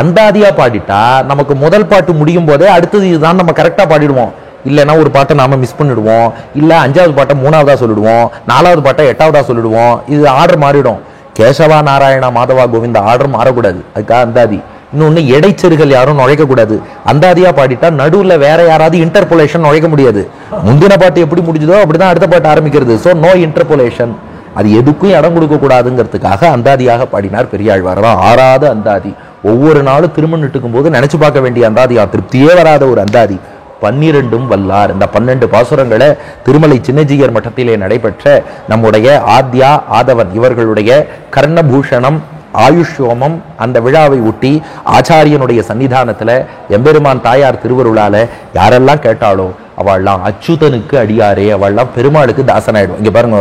அந்தாதியா பாடிட்டா நமக்கு முதல் பாட்டு முடியும் போதே அடுத்தது இதுதான் நம்ம கரெக்டா பாடிடுவோம். இல்லைன்னா ஒரு பாட்டை நாம மிஸ் பண்ணிடுவோம், இல்ல 5வது பாட்டை 3வதா சொல்லிடுவோம், 4வது பாட்டை 8வதா சொல்லிடுவோம். இது ஆர்டர் மாறிடும். கேசவா, நாராயணா, மாதவா, கோவிந்தா ஆர்டர் மாறக்கூடாது. அதுக்காக அந்தாதி. இன்னொன்னு, இடைச்செருகள் யாரும் நுழைக்க கூடாது. அந்தாதியா பாடிட்டா நடுவுல வேற யாராவது இன்டர்போலேஷன் நுழைக்க முடியாது. முந்தின பாட்டு எப்படி முடிஞ்சதோ அப்படிதான் அடுத்த பாட்டு ஆரம்பிக்கிறது. So no interpolation. அது எதுக்கும் இடம் கொடுக்க கூடாதுங்கிறதுக்காக அந்தாதியாக பாடினார் பெரியாழ்வார். தான் ஆறாத அந்தாதி. ஒவ்வொரு நாளும் திருமணம் இட்டுக்கும் போது நினைச்சு பார்க்க வேண்டிய அந்தாதியா, திருப்தியே வராத ஒரு அந்தாதி. 12 வல்லார். இந்த 12 பாசுரங்களை திருமலை சின்னஜீயர் மட்டத்திலே நடைபெற்ற நம்முடைய ஆத்யா, ஆதவன் இவர்களுடைய கர்ணபூஷணம் ஆயுஷ்யோமம் அந்த விழாவை ஒட்டி ஆச்சாரியனுடைய சன்னிதானத்துல எம்பெருமான் தாயார் திருவருளால யாரெல்லாம் கேட்டாலோ அவள்லாம் அச்சுதனுக்கு அடியாரே, அவள்லாம் பெருமாளுக்கு தாசனாயிடும். இங்க பாருங்க,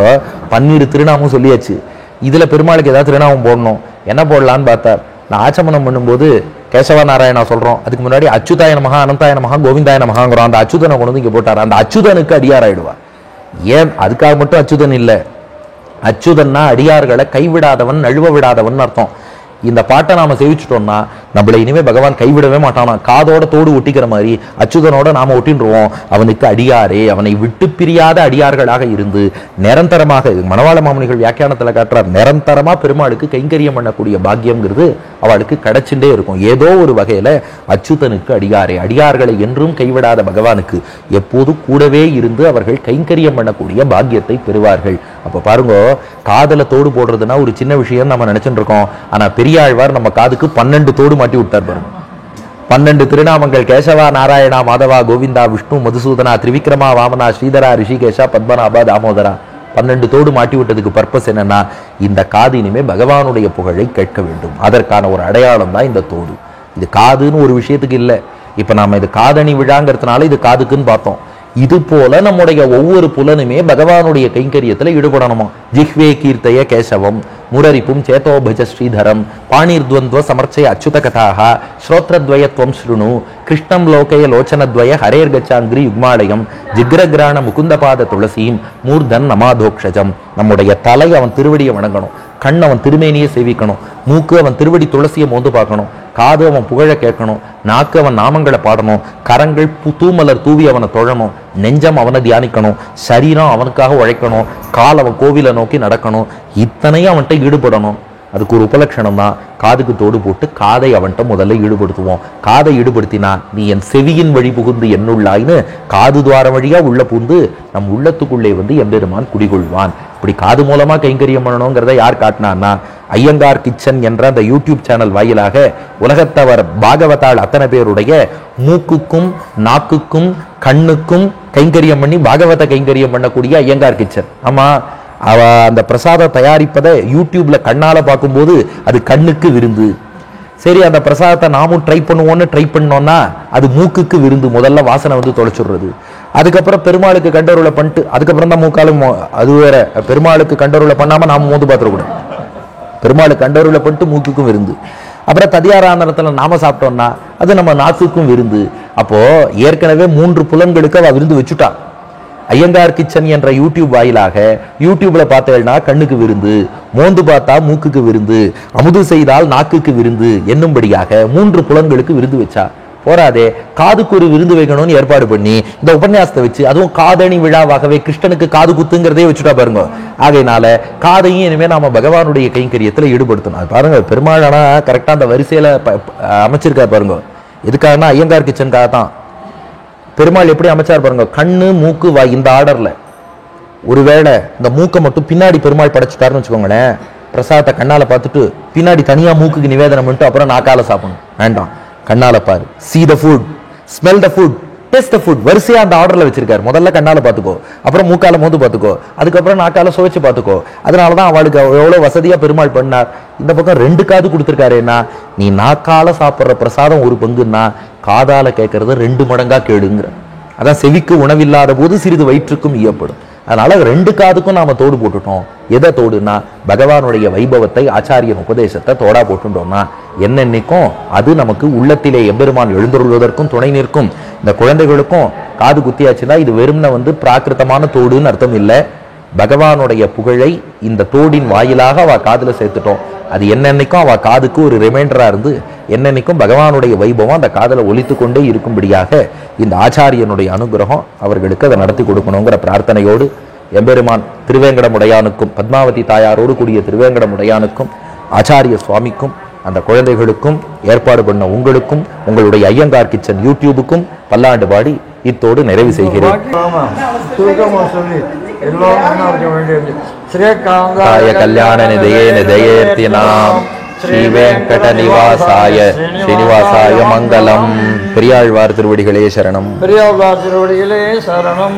12 திருநாமம் சொல்லியாச்சு. இதுல பெருமாளுக்கு ஏதாவது திருநாமம் போடணும், என்ன போடலான்னு பார்த்தார். நான் ஆச்சமனம் பண்ணும்போது கேசவ நாராயணா சொல்றோம், அதுக்கு முன்னாடி அச்சுதாய நமகா, அனந்தாய நமகா, கோவிந்தாய நமகாங்கிறோம். அந்த அச்சுதனை கொண்டு வந்து இங்க போட்டார். அந்த அச்சுதனுக்கு அடியாராயிடுவார். ஏன் அதுக்காக மட்டும் அச்சுதன் இல்லை, அச்சுதன்னா அடியார்களை கைவிடாதவன், நழுவ விடாதவன் அர்த்தம். இந்த பாட்டை நாம சேவிச்சுட்டோம்னா நம்மளை இனிமே பகவான் கைவிடவே மாட்டானா. காதோட தோடு ஒட்டிக்கிற மாதிரி அச்சுதனோட நாம ஒட்டின்றுவோம். அவனுக்கு அடியாரே, அவனை விட்டு பிரியாத அடியார்களாக இருந்து நிரந்தரமாக, மணவாள மாமுனிகள் வியாக்கியானத்துல காட்டுறார், நிரந்தரமா பெருமாளுக்கு கைங்கரியம் பண்ணக்கூடிய பாக்கியம்ங்கிறது அவளுக்கு கிடைச்சுட்டே இருக்கும். ஏதோ ஒரு வகையில அச்சுதனுக்கு அடியாரே, அடியார்களை என்றும் கைவிடாத பகவானுக்கு எப்போது கூடவே இருந்து அவர்கள் கைங்கரியம் பண்ணக்கூடிய பாக்கியத்தை பெறுவார்கள். அப்ப பாருங்க, காதல தோடு போடுறதுன்னா ஒரு சின்ன விஷயம் நம்ம நினைச்சுட்டு இருக்கோம். ஆனா பெரியாழ்வார் நம்ம காதுக்கு 12 தோடு மாட்டி விட்டார் பாருங்க. 12 திருநாமங்கள் கேசவா நாராயணா மாதவா கோவிந்தா விஷ்ணு மதுசூதனா திரிவிக்ரமா வாமனா ஸ்ரீதரா ரிஷிகேஷா பத்மநாபா தாமோதரா. 12 தோடு மாட்டி விட்டதுக்கு பர்பஸ் என்னன்னா, இந்த காது இனிமே பகவானுடைய புகழை கேட்க வேண்டும். அதற்கான ஒரு அடையாளம் தான் இந்த தோடு. இது காதுன்னு ஒரு விஷயத்துக்கு இல்லை. இப்ப நாம இது காதணி விழாங்கிறதுனால இது காதுக்குன்னு பார்த்தோம். இது போல நம்முடைய ஒவ்வொரு புலனுமே பகவானுடைய கைங்கரியத்துல ஈடுபடணுமா. ஜிஹ்வே கீர்த்தய கேசவம் முரரிப்பும் சேதோபஜ ஸ்ரீதரம் பாணிர்த்வந்த்வ சமர்ச்சய அச்சுத கதாக ஸ்ரோத்ரத்வயத்வம் ஸ்ருணு கிருஷ்ணம் லோகய லோச்சனத்வய ஹரேர்கச்சாங்கிரி யுக்மாலயம் ஜிக்ரகிராண முகுந்தபாத துளசீம் மூர்தன் நமாதோக்ஷஜம். நம்முடைய தலை அவன் திருவடியை வணங்கணும், கண் அவன் திருமேனியை சேவிக்கணும், மூக்கு அவன் திருவடி துளசியை மோந்து பார்க்கணும், காது அவன் புகழ கேட்கணும், நாக்கு அவன் நாமங்களை பாடணும், கரங்கள் தூமலர் தூவி அவனை தொழணும், நெஞ்சம் அவனை தியானிக்கணும், சரீரம் அவனுக்காக உழைக்கணும், கால் அவன் கோவிலை நோக்கி நடக்கணும். இத்தனையும் அவன்கிட்ட ஈடுபடணும். அதுக்கு ஒரு உபலட்சணம் தான் காதுக்கு தோடு போட்டு காதை அவன்கிட்ட முதல்ல ஈடுபடுத்துவோம். காதை ஈடுபடுத்தினா நீ என் செவியின் வழி புகுந்து என்னுள்ளாயின்னு காது துவாரம் வழியா உள்ள புகுந்து நம் உள்ளத்துக்குள்ளே வந்து எம்பெருமான் குடிகொள்வான். இப்படி காது மூலமா கைங்கரியம் பண்ணணுங்கிறத யார் காட்டினான்னா, ஐயங்கார் கிச்சன் என்ற அந்த யூடியூப் சேனல் வாயிலாக உலகத்தவர் பாகவதாள் அத்தனை பேருடைய மூக்குக்கும் நாக்குக்கும் கண்ணுக்கும் கைங்கரியம் பண்ணி பாகவத கைங்கரியம் பண்ணக்கூடிய ஐயங்கார் கிச்சன். ஆமா, அவ அந்த பிரசாதம் தயாரிப்பதை யூடியூப்ல கண்ணால பார்க்கும்போது அது கண்ணுக்கு விருந்து. சரி, அந்த பிரசாதத்தை நாமும் ட்ரை பண்ணுவோம்னு ட்ரை பண்ணோம்னா அது மூக்குக்கு விருந்து. முதல்ல வாசனை வந்து தொலைச்சுடுறது. அதுக்கப்புறம் பெருமாளுக்கு கண்டருளை பண்ணிட்டு அதுக்கப்புறம் தான் மூக்காலும். அது வேற, பெருமாளுக்கு கண்டருளை பண்ணாம நாம மோந்து பார்த்துடக்கூடாது. பெருமாளுக்கு கண்டருளை பண்ணிட்டு மூக்குக்கும் விருந்து. அப்புறம் ததியாராந்தனத்துல நாம சாப்பிட்டோம்னா அது நம்ம நாக்குக்கும் விருந்து. அப்போ ஏற்கனவே 3 புலன்களுக்கு அவ விருந்து வச்சுட்டா. ஐயங்கார் கிச்சன் என்ற யூடியூப் வாயிலாக யூடியூப்ல பார்த்தேன்னா கண்ணுக்கு விருந்து, மோந்து பார்த்தா மூக்குக்கு விருந்து, அமுது செய்தால் நாக்குக்கு விருந்து என்னும்படியாக 3 புலன்களுக்கு விருந்து வச்சா. போராதே, காதுக்கு ஒரு விருந்து வைக்கணும்னு ஏற்பாடு பண்ணி இந்த உபன்யாசத்தை வச்சு, அதுவும் காதணி விழாவாகவே கிருஷ்ணனுக்கு காது குத்துங்கிறதே வச்சுட்டா பாருங்க. ஆகையினால காதையும் இனிமே நாம பகவானுடைய கைங்கரியத்துல ஈடுபடுத்தணும். அது பாருங்க, பெருமாள் ஆனா கரெக்டா அந்த வரிசையில அமைச்சிருக்கா பாருங்க. எதுக்காகனா ஐயங்கார் கிச்சனுக்காக தான். பெருமாள் எப்படி அமைச்சார் பாருங்க, கண்ணு மூக்கு வாய் இந்த ஆர்டர்ல. ஒருவேளை இந்த மூக்கை மட்டும் பின்னாடி பெருமாள் படைச்சுட்டாருன்னு வச்சுக்கோங்களேன், பிரசாதத்தை கண்ணால பார்த்துட்டு பின்னாடி தனியா மூக்குக்கு நிவேதனம் பண்ணிட்டு அப்புறம் நாக்கால சாப்பிடணும். வேண்டாம், கண்ணால பாரு. see the food, smell the food, taste the food. வரிசையா அந்த ஆர்டர்ல வச்சிருக்காரு. முதல்ல கண்ணால பாத்துக்கோ, அப்புறம் மூக்கால மோந்து பாத்துக்கோ, அதுக்கப்புறம் நாக்கால சுவைச்சு பாத்துக்கோ. அதனாலதான் அவளுக்கு எவ்வளவு வசதியா பெருமாள் பண்ணார். இந்த பக்கம் 2 காது கொடுத்திருக்காருன்னா, நீ நாக்கால சாப்பிடுற பிரசாதம் ஒரு பங்குன்னா காதால கேட்கறது 2 மடங்கா கேடுங்கிற. அதான் செவிக்கு உணவில்லாத போது சிறிது வயிற்றுக்கும் ஈயப்படும். அதனால 2 காதுக்கும் நாம தோடு போட்டுட்டோம். எதை தோடுனா, பகவானுடைய வைபவத்தை ஆச்சாரியன் உபதேசத்தை தோடா போட்டுட்டோம்னா என்னென்னைக்கும் அது நமக்கு உள்ளத்திலே எம்பெருமான் எழுந்தருள்வதற்கும் துணை நிற்கும். இந்த குழந்தைகளுக்கும் காது குத்தியாச்சுன்னா இது வெறும்ன வந்து பிராகிருத்தமான தோடுன்னு அர்த்தம் இல்லை. பகவானுடைய புகழை இந்த தோடின் வாயிலாக அவ காதுல சேர்த்துட்டோம். அது என்னென்னைக்கும் அவ காதுக்கு ஒரு ரிமைண்டரா இருந்து என்னென்னைக்கும் பகவானுடைய வைபவம் அந்த காதல ஒலித்து கொண்டே இருக்கும்படியாக இந்த ஆச்சாரியனுடைய அனுகிரகம் அவர்களுக்கு அதை நடத்தி கொடுக்கணுங்கிற பிரார்த்தனையோடு எம்பெருமான் திருவேங்கடமுடையானுக்கும் பத்மாவதி தாயாரோடு கூடிய திருவேங்கடமுடையானுக்கும் ஆச்சாரிய சுவாமிக்கும் அந்த குழந்தைகளுக்கும் ஏற்பாடு பண்ண உங்களுக்கும் உங்களுடைய ஐயங்கார் கிச்சன் யூடியூபுக்கும் பல்லாண்டு பாடி இத்தோடு நிறைவு செய்கிறேன். கல்யாண நிதையே நிதையேர்த்தினாம் ஸ்ரீ வெங்கட நிவாசாய ஸ்ரீனிவாசாய மங்களம். பெரியாழ்வார் திருவடிகளே சரணம்.
பெரியாழ்வார் திருவடிகளே சரணம்.